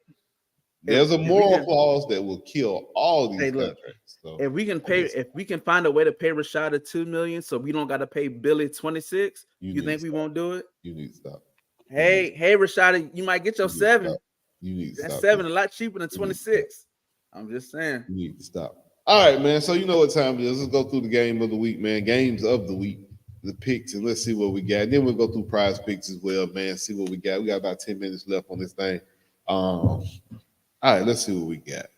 There's a moral clause that will kill all these contracts. So if we can find a way to pay Rashada $2 million so we don't got to pay Billy 26, you think we won't do it? You need to stop. Hey, Rashada, you might get your 7. You need to stop. That's 7 a lot cheaper than 26. I'm just saying. You need to stop. All right, man. So you know what time it is. Let's go through the game of the week, man. Games of the week, the picks, and let's see what we got. Then we'll go through PrizePicks as well, man. See what we got. We got about 10 minutes left on this thing. All right, let's see what we got.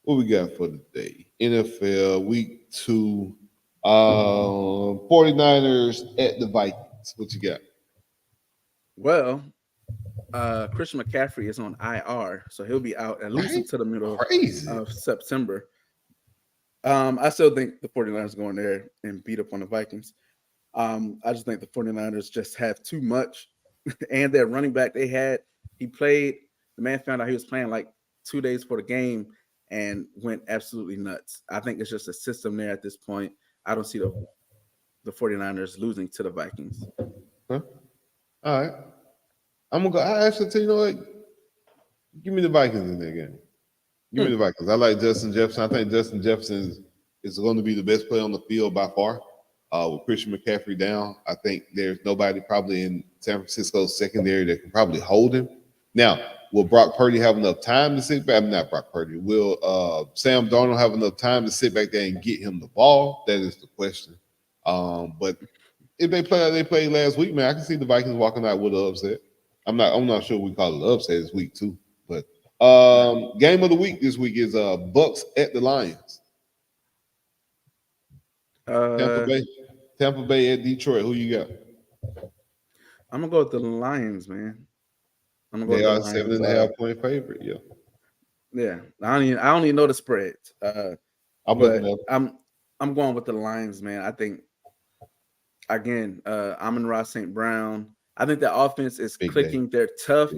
What we got for today? NFL Week 2, 49ers at the Vikings. What you got? Well, Christian McCaffrey is on IR, so he'll be out at least until the middle of September. I still think the 49ers go in there and beat up on the Vikings. I just think the 49ers just have too much. And their running back the man found out he was playing like 2 days before the game and went absolutely nuts. I think it's just a system there at this point. I don't see the 49ers losing to the Vikings. Huh? All right. I'm gonna go. I actually tell you know what? Give me the Vikings in that game. Give me the Vikings. I like Justin Jefferson. I think Justin Jefferson is going to be the best player on the field by far. With Christian McCaffrey down, I think there's nobody probably in San Francisco's secondary that can probably hold him. Now, will Brock Purdy have enough time to sit back? Not Brock Purdy. Will Sam Darnold have enough time to sit back there and get him the ball? That is the question. But if they play like they played last week, man, I can see the Vikings walking out with an upset. I'm not sure we call it an upset this week too. But game of the week this week is Bucks at the Lions. Tampa Bay at Detroit. Who you got? I'm gonna go with the Lions, man. They are 7.5 point favorite. Yeah. I don't even know the spread. I'm going with the Lions, man. I think again, Amon-Ra St. Brown. I think the offense is clicking. They're tough.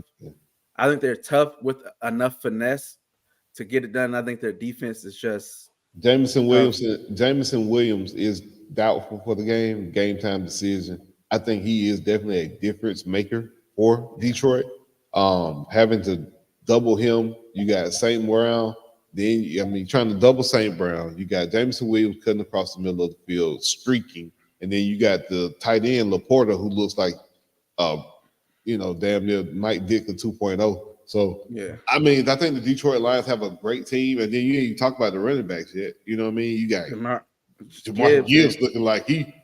I think they're tough with enough finesse to get it done. I think their defense is just Jameson Williams is doubtful for the game time decision. I think he is definitely a difference maker for Detroit. Having to double him, you got St. Brown. Then trying to double St. Brown. You got Jameson Williams cutting across the middle of the field, streaking, and then you got the tight end Laporta, who looks like damn near Mike Ditka 2.0. So I think the Detroit Lions have a great team, and then you ain't even talk about the running backs yet. You know what I mean? You got Jamar Gibbs looking like he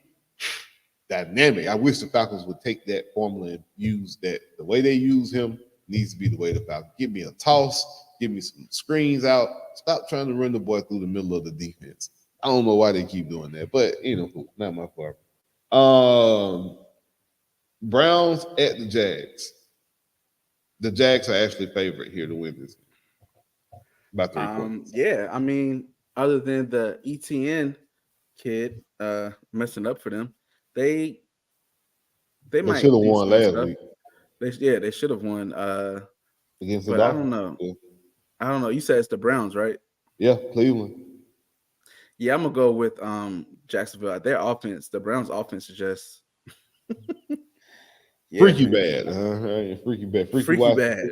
dynamic. I wish the Falcons would take that formula and use that. The way they use him needs to be the way the Falcons. Give me a toss, give me some screens out. Stop trying to run the boy through the middle of the defense. I don't know why they keep doing that, but not my fault. Browns at the Jags. The Jags are actually favorite here to win this game. About 3 points. Other than the ETN kid messing up for them, they might should have won last week. They should have won against the Dolphins. I don't know. Yeah. I don't know. You said it's the Browns, right? Yeah, Cleveland. Yeah, I'm gonna go with Jacksonville. Their offense, the Browns' offense is just freaky bad. Freaky bad.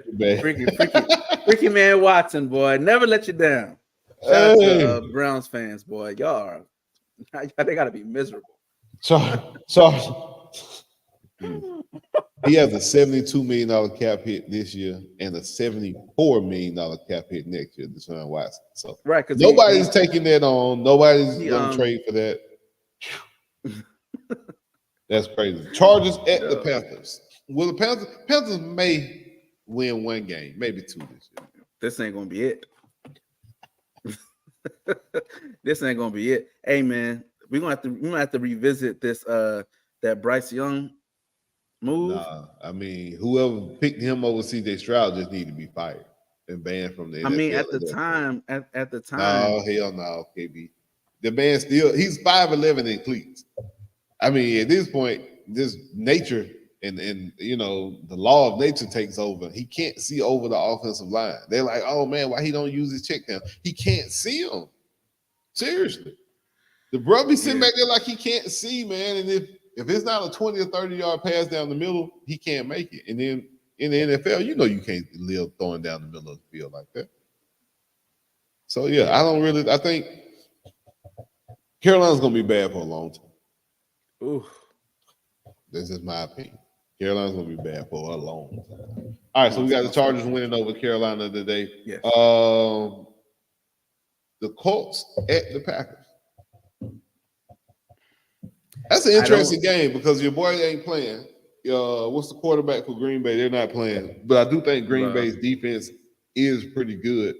Freaky man Watson, boy. Never let you down. Shout out to Browns fans, boy. Y'all they gotta be miserable. Charles. He has a $72 million cap hit this year and a $74 million cap hit next year, Deshaun Watson. So right, because nobody's taking that on. Nobody's gonna trade for that. That's crazy. Chargers at the Panthers. Well, the Panthers may win one game, maybe two this year. This ain't gonna be it. This ain't gonna be it. Hey man, we're gonna have to revisit this that Bryce Young move. Nah, I mean, whoever picked him over CJ Stroud just need to be fired and banned from the NFL. I mean, at the time. No, hell no, KB. The man he's 5'11" in cleats. I mean, at this point, this nature and the law of nature takes over. He can't see over the offensive line. They're like, oh man, why he don't use his check down? He can't see them. Seriously. The brother be sitting back there like he can't see, man. And if it's not a 20 or 30-yard pass down the middle, he can't make it. And then in the NFL, you can't live throwing down the middle of the field like that. So yeah, I think Carolina's gonna be bad for a long time. Ooh. This is my opinion. Carolina's gonna be bad for a long time. All right, so we got the Chargers winning over Carolina today. Yes. The Colts at the Packers. That's an interesting game because your boy ain't playing. What's the quarterback for Green Bay? They're not playing. But I do think Green Bay's defense is pretty good.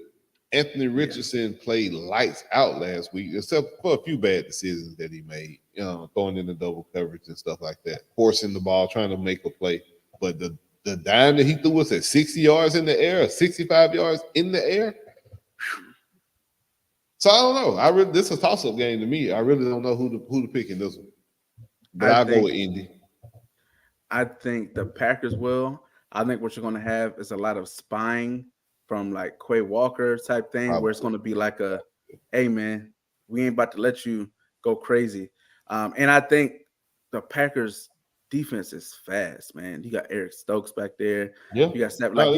Anthony Richardson played lights out last week, except for a few bad decisions that he made, throwing in the double coverage and stuff like that, forcing the ball, trying to make a play. But the dime that he threw was at 60 yards in the air, or 65 yards in the air. So I don't know. This is a toss-up game to me. I really don't know who to pick in this one. But I'll go with Indy. I think the Packers will. I think what you're going to have is a lot of spying from like Quay Walker type thing, where it's going to be like a, hey man, we ain't about to let you go crazy. And I think the Packers defense is fast, man. You got Eric Stokes back there. Yeah. You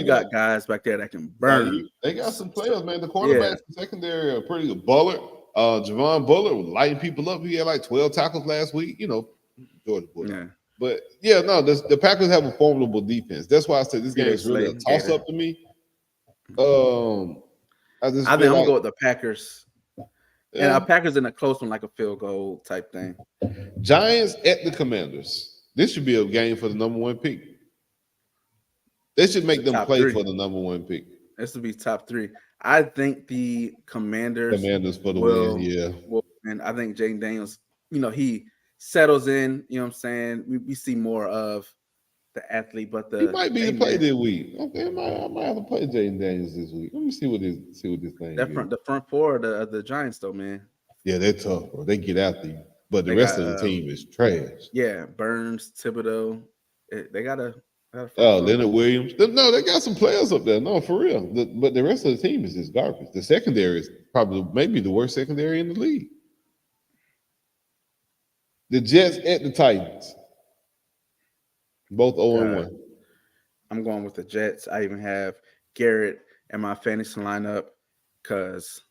got guys back there that can burn. They got some players, man. The quarterbacks in secondary are pretty good. Bullard, Javon Bullard was lighting people up. He had like 12 tackles last week, George Bullard. Yeah. But the Packers have a formidable defense. That's why I said this game is really a toss-up to me. I think I'm gonna go with the Packers. Yeah. And our Packers in a close one, like a field goal type thing. Giants at the Commanders. This should be a game for the number one pick. They should make them play for the number one pick. This would be top three. I think the Commanders for the win, yeah. And I think Jaden Daniels, he settles in. You know what I'm saying? We see more of the athlete, but he might be the play this week. Okay, I might have to play Jaden Daniels this week. Let me see what this thing is. The front four of the Giants, though, man. Yeah, they're tough, bro. They get after you, but the rest of the team is trash. Yeah, Burns, Thibodeau, they gotta. Leonard Williams. No, they got some players up there. No, for real. But the rest of the team is just garbage. The secondary is maybe the worst secondary in the league. The Jets at the Titans. Both 0-1. I'm going with the Jets. I even have Garrett in my fantasy lineup because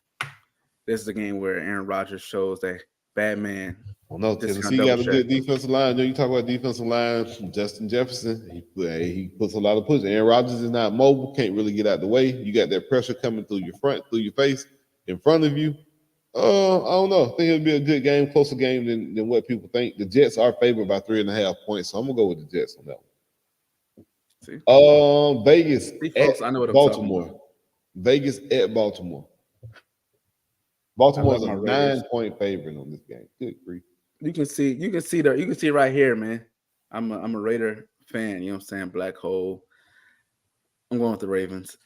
this is a game where Aaron Rodgers shows that bad man. Well, no, Tennessee got a good defensive line. You talk about defensive line, Justin Jefferson, he puts a lot of push. Aaron Rodgers is not mobile, can't really get out the way. You got that pressure coming through your face, in front of you. I don't know. I think it'll be a good game, closer game than what people think. The Jets are favored by 3.5 points, so I'm gonna go with the Jets on that one. Vegas at Baltimore. Vegas at Baltimore. Baltimore's a 9-point favorite on this game. Good grief. You can see right here, man. I'm a Raider fan. You know what I'm saying? Black hole. I'm going with the Ravens.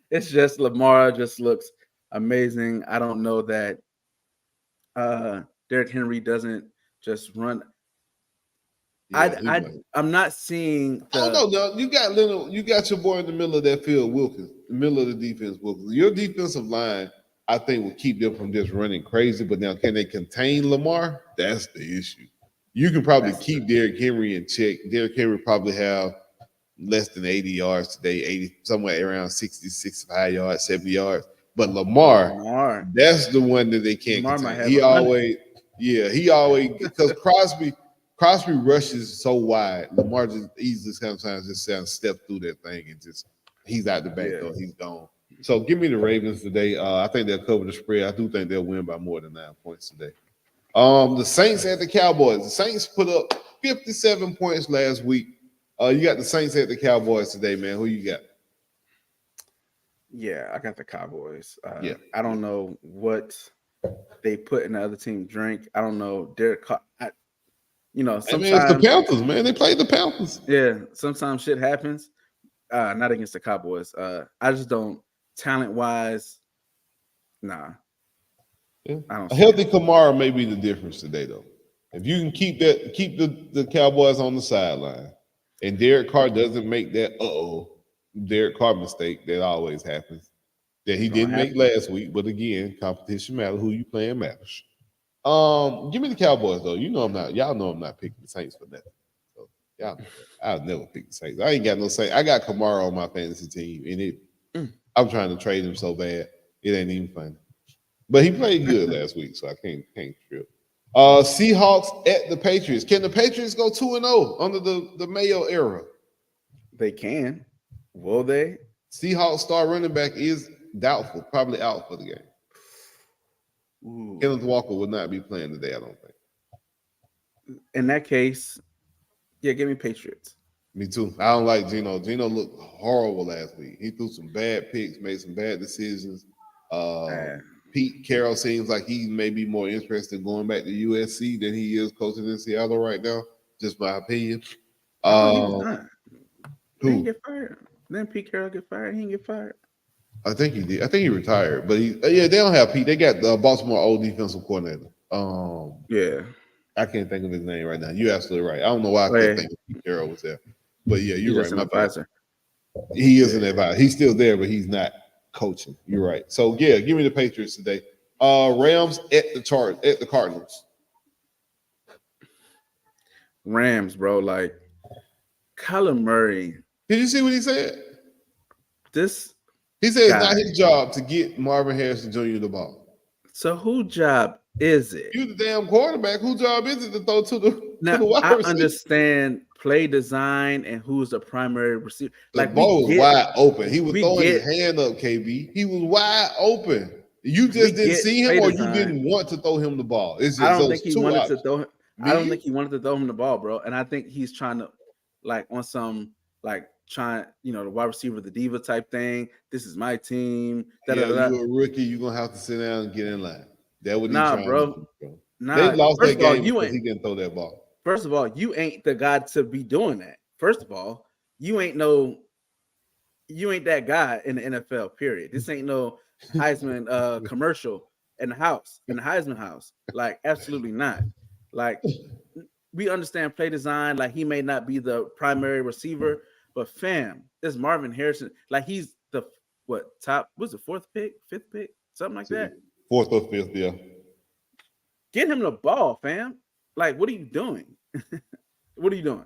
It's just Lamar just looks amazing. I don't know that Derrick Henry doesn't just run. Yeah, I'm not seeing. I don't know. You got your boy in the middle of that field, Wilkins, the middle of the defense, Wilkins. Your defensive line I think will keep them from just running crazy. But now, can they contain Lamar? That's the issue. You can probably keep Derrick Henry in check. Derrick Henry probably have less than 80 yards today, somewhere around 60, 65 yards, 70 yards. But Lamar, that's the one that they can't contain. He always, because Crosby rushes so wide. Lamar just easily sometimes just step through that thing and just he's out the back door. He's gone. So give me the Ravens today. I think they'll cover the spread. I do think they'll win by more than 9 points today. The Saints at the Cowboys. The Saints put up 57 points last week. You got the Saints at the Cowboys today, man. Who you got? Yeah, I got the Cowboys. I don't know what they put in the other team drink. I don't know. Sometimes it's the Panthers, man. They played the Panthers. Yeah, sometimes shit happens. Not against the Cowboys. I just don't. Talent-wise, nah. Yeah. A healthy Kamara may be the difference today, though. If you can keep the Cowboys on the sideline, and Derek Carr doesn't make that Derek Carr mistake that always happens, that he didn't make last week. But again, competition matters. Who you playing matters. Give me the Cowboys though. Y'all know I'm not picking the Saints for nothing. So I'll never pick the Saints. I ain't got no Saints. I got Kamara on my fantasy team, and I'm trying to trade him so bad it ain't even funny. But he played good last week, so I can't trip. Seahawks at the Patriots. Can the Patriots go 2-0 under the Mayo era? They can. Will they? Seahawks star running back is doubtful, probably out for the game. Kenneth Walker will not be playing today, I don't think. In that case, give me Patriots. Me too. I don't like Geno. Geno looked horrible last week. He threw some bad picks, made some bad decisions. Pete Carroll seems like he may be more interested in going back to USC than he is coaching in Seattle right now. Just my opinion. Who? He didn't get fired. Didn't Pete Carroll get fired? He didn't get fired. I think he did. I think he retired. But they don't have Pete. They got the Baltimore old defensive coordinator. I can't think of his name right now. You're absolutely right. I don't know why I can't think of Pete Carroll was there. But you're right. An advisor. He is an advisor. He's still there, but he's not coaching. You're right. So give me the Patriots today. Rams at the Cardinals. Rams, bro. Like Kyler Murray. Did you see what he said? He said it's not his job to get Marvin Harrison Jr. the ball. So whose job is it? You the damn quarterback. Whose job is it to throw to the wide I receiver? Understand play design and who's the primary receiver. The ball was wide open. He was throwing his hand up, KB. He was wide open. You just didn't see him, or you didn't want to throw him the ball. It's just I don't think he wanted to throw him. I don't think he wanted to throw him the ball, bro. And I think he's trying to, on some the wide receiver, the diva type thing. This is my team. You're a rookie. You're gonna have to sit down and get in line. That what he's trying bro. To do, bro. Nah, they lost that game because he didn't throw that ball. First of all, you ain't the guy to be doing that. First of all, you ain't that guy in the NFL, period. This ain't no Heisman commercial in the Heisman house. Absolutely not. We understand play design. He may not be the primary receiver, but fam, this Marvin Harrison, he's the top, was it fifth pick, something like that? Fourth or fifth, yeah. Get him the ball, fam. What are you doing? What are you doing?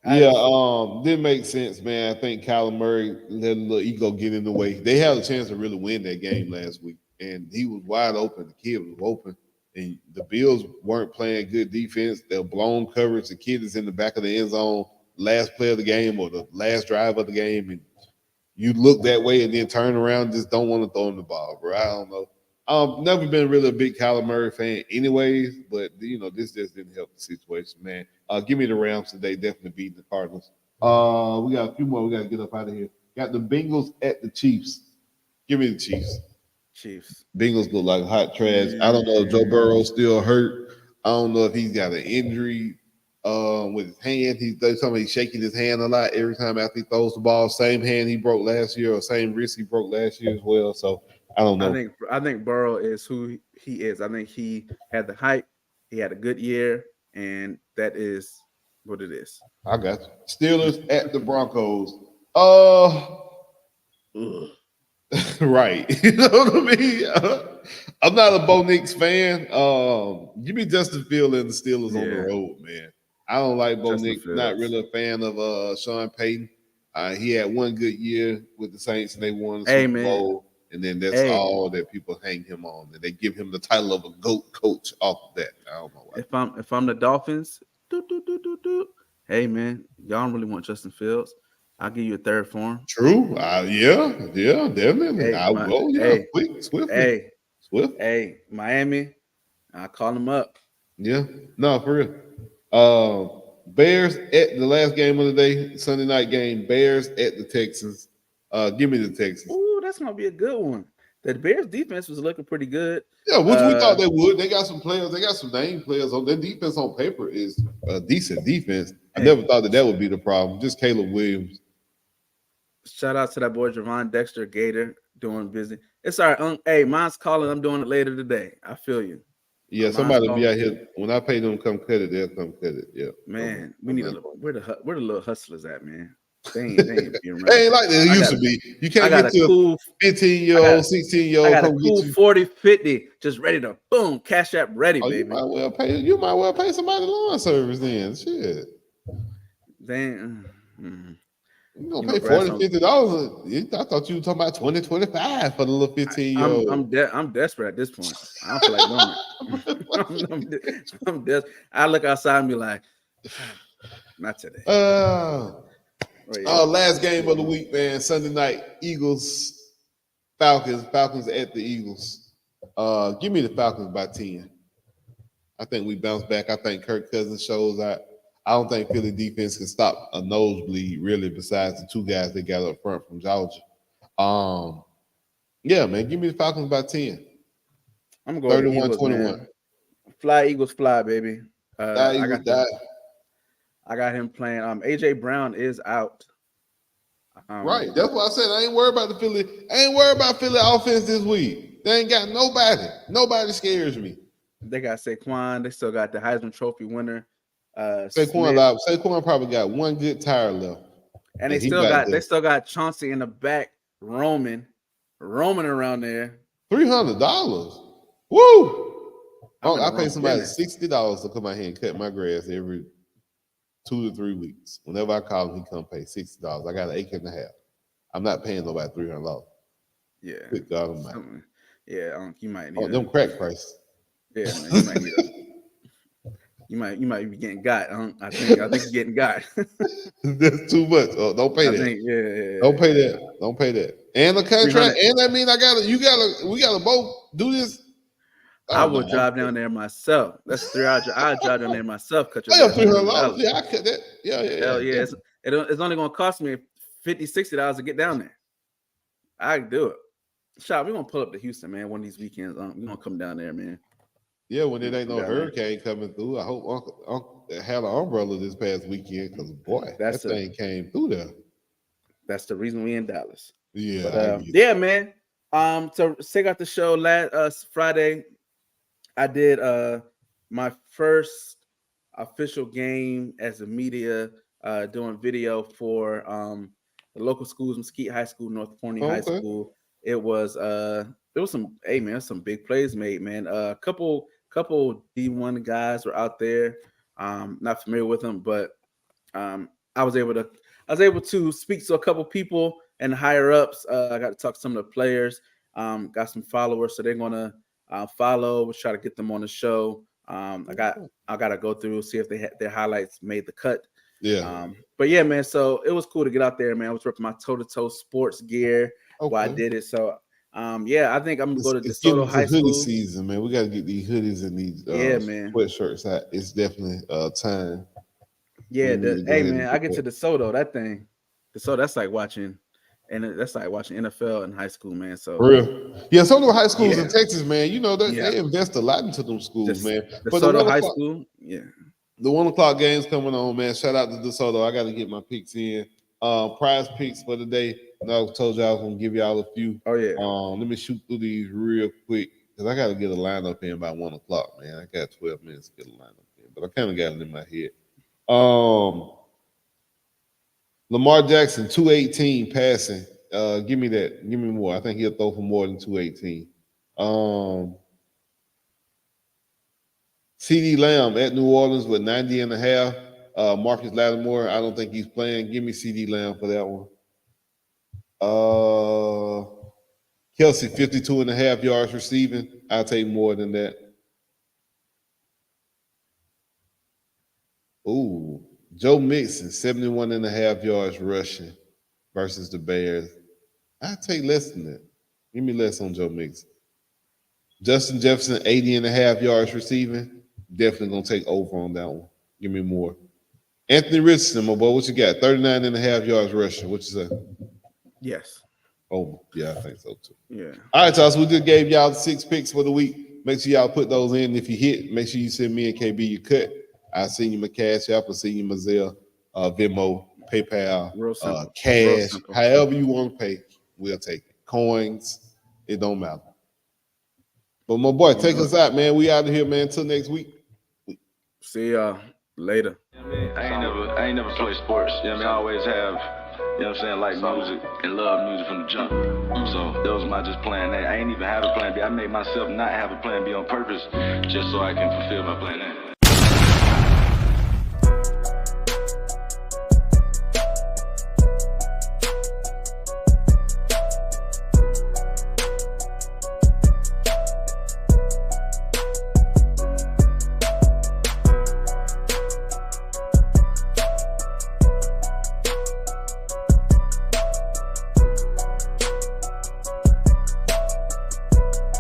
Didn't make sense, man. I think Kyler Murray let a little ego get in the way. They had a chance to really win that game last week, and he was wide open. The kid was open, and the Bills weren't playing good defense. They're blown coverage. The kid is in the back of the end zone, last play of the game or the last drive of the game, and you look that way and then turn around, just don't want to throw him the ball, bro. I don't know. I've never been really a big Kyler Murray fan anyways, but, this just didn't help the situation, man. Give me the Rams today, definitely beating the Cardinals. We got a few more. We got to get up out of here. Got the Bengals at the Chiefs. Give me the Chiefs. Bengals look like hot trash. I don't know if Joe Burrow's still hurt. I don't know if he's got an injury with his hand. He's shaking his hand a lot every time after he throws the ball. Same hand he broke last year or same wrist he broke last year as well. So I don't know. I think Burrow is who he is. I think he had the hype. He had a good year, and that is what it is. I got you. Steelers at the Broncos. Right. You know what I mean? I'm not a Bo Nix fan. Give me Justin Fields and the Steelers on the road, man. I don't like Bo Nix. Not really a fan of Sean Payton. He had one good year with the Saints and they won the Super Bowl. And then that's all that people hang him on. And they give him the title of a GOAT coach off of that. I don't know why. If I'm the Dolphins, hey man, y'all don't really want Justin Fields. I'll give you a third for him. True. Yeah, definitely. Hey, I'll go. Hey, swiftly. Hey, Miami, I'll call them up. Yeah. No, for real. Bears at the last game of the day, Sunday night game. Bears at the Texans. Give me the Texans. Ooh, that's gonna be a good one. The Bears defense was looking pretty good. Yeah, which we thought they would. They got some players. They got some name players. On their defense on paper is a decent defense. I never thought that would be the problem. Just Caleb Williams. Shout out to that boy Javon Dexter Gator doing busy. It's all right. Hey, mine's calling. I'm doing it later today. I feel you. Yeah, somebody will be out here. When I pay them come cut it, they'll come cut it. Yeah. Man, we need where the little hustlers at, man. They ain't being around. They ain't like they used to be. You can't get to a 15-year-old, 16-year-old. I got a cool 40, 50, just ready to boom, Cash App ready, baby. You might well pay somebody lawn service then. Shit. Then you gonna pay $40-$50. I thought you were talking about $20-$25 for the little 15-year-old. I'm desperate at this point. I don't feel like doing it. I'm desperate. I look outside and be like, not today. Last game of the week, man. Sunday night, Eagles, Falcons. Falcons at the Eagles. Give me the Falcons by 10. I think we bounce back. I think Kirk Cousins shows out. I don't think Philly defense can stop a nosebleed, really, besides the two guys they got up front from Georgia. Yeah, man, give me the Falcons by 10. I'm going 31-21. Fly, Eagles, fly, baby. I got him playing. AJ Brown is out. Right. That's why I said I ain't worried about the Philly. I ain't worried about Philly offense this week. They ain't got nobody. Nobody scares me. They got Saquon. They still got the Heisman Trophy winner. Saquon probably got one good tire left. And they still got Chauncey in the back roaming around there. $300. Woo! I pay somebody $60 to come out here and cut my grass every 2 to 3 weeks. Whenever I call him, he come pay $60. I got an acre and a half. I'm not paying nobody $300. Yeah. Good God Almighty. Yeah, you might need them crack prices. Yeah, man, you might need you might be getting got. I think you're getting got. That's too much. Oh, don't pay that. Don't pay that. Don't pay that. And the contract. And that means we gotta both do this. I will drive down there myself. That's 3 hours. I'll drive down there myself. Cut your $300. Yeah, I cut that. Yeah. Hell yeah. It's only gonna cost me $50-$60 to get down there. I can do it. Shot, we're gonna pull up to Houston, man. One of these weekends. We're gonna come down there, man. Yeah, when there ain't no hurricane coming through. I hope Uncle had an umbrella this past weekend because boy, that thing came through there. That's the reason we in Dallas. Yeah. Yeah, man. To take out the show last Friday, I did my first official game as a media doing video for the local schools, Mesquite High School, North Forney High School. It was some big plays made, man. A couple D1 guys were out there. Not familiar with them, but I was able to speak to a couple people and higher ups. I got to talk to some of the players. Got some followers, so they're gonna follow. We'll try to get them on the show. I gotta go through, see if their highlights made the cut. Yeah. But yeah, man. So it was cool to get out there, man. I was repping my Toe2Toe Sports gear while I did it. So I think I'm gonna go to DeSoto High School. Hoodie season, man. We gotta get these hoodies and these sweatshirts out. It's definitely time. Yeah, man. I get to DeSoto. That thing, DeSoto. That's like watching NFL in high school, man. So for real. Yeah, some of the high schools in Texas, man, you know, they invest a lot into them schools, man. DeSoto High School, the 1 o'clock game's coming on, man. Shout out to DeSoto. I got to get my picks in. PrizePicks for the day. I told you I was gonna give y'all a few. Oh yeah. Let me shoot through these real quick because I got to get a lineup in by 1 o'clock, man. I got 12 minutes to get a lineup in, but I kind of got it in my head. Lamar Jackson 218 passing Give me that. Give me more. I think he'll throw for more than 218. CD Lamb at New Orleans with 90.5. Marcus Lattimore, I don't think he's playing. Give me CD Lamb for that one. Kelsey, 52.5 yards receiving. I'll take more than that. Ooh, Joe Mixon, 71.5 yards rushing versus the Bears. I'll take less than that. Give me less on Joe Mixon. Justin Jefferson, 80.5 yards receiving. Definitely going to take over on that one. Give me more. Anthony Richardson, my boy, what you got? 39.5 yards rushing. What you say? Yes. Over. Yeah, I think so too. Yeah. All right, y'all. So we just gave y'all the 6 picks for the week. Make sure y'all put those in. If you hit, make sure you send me and KB your cut. I'll send you my Cash App, I'll send you my Zelle, Venmo, PayPal, cash, however you want to pay, we'll take it. Coins, it don't matter. But my boy, take us out, man. We out of here, man. Until next week. See y'all later. I ain't never played sports. You know what I mean? I always have, you know what I'm saying, like music and love music from the jump. So that was my just plan A. I ain't even have a plan B. I made myself not have a plan B on purpose just so I can fulfill my plan A.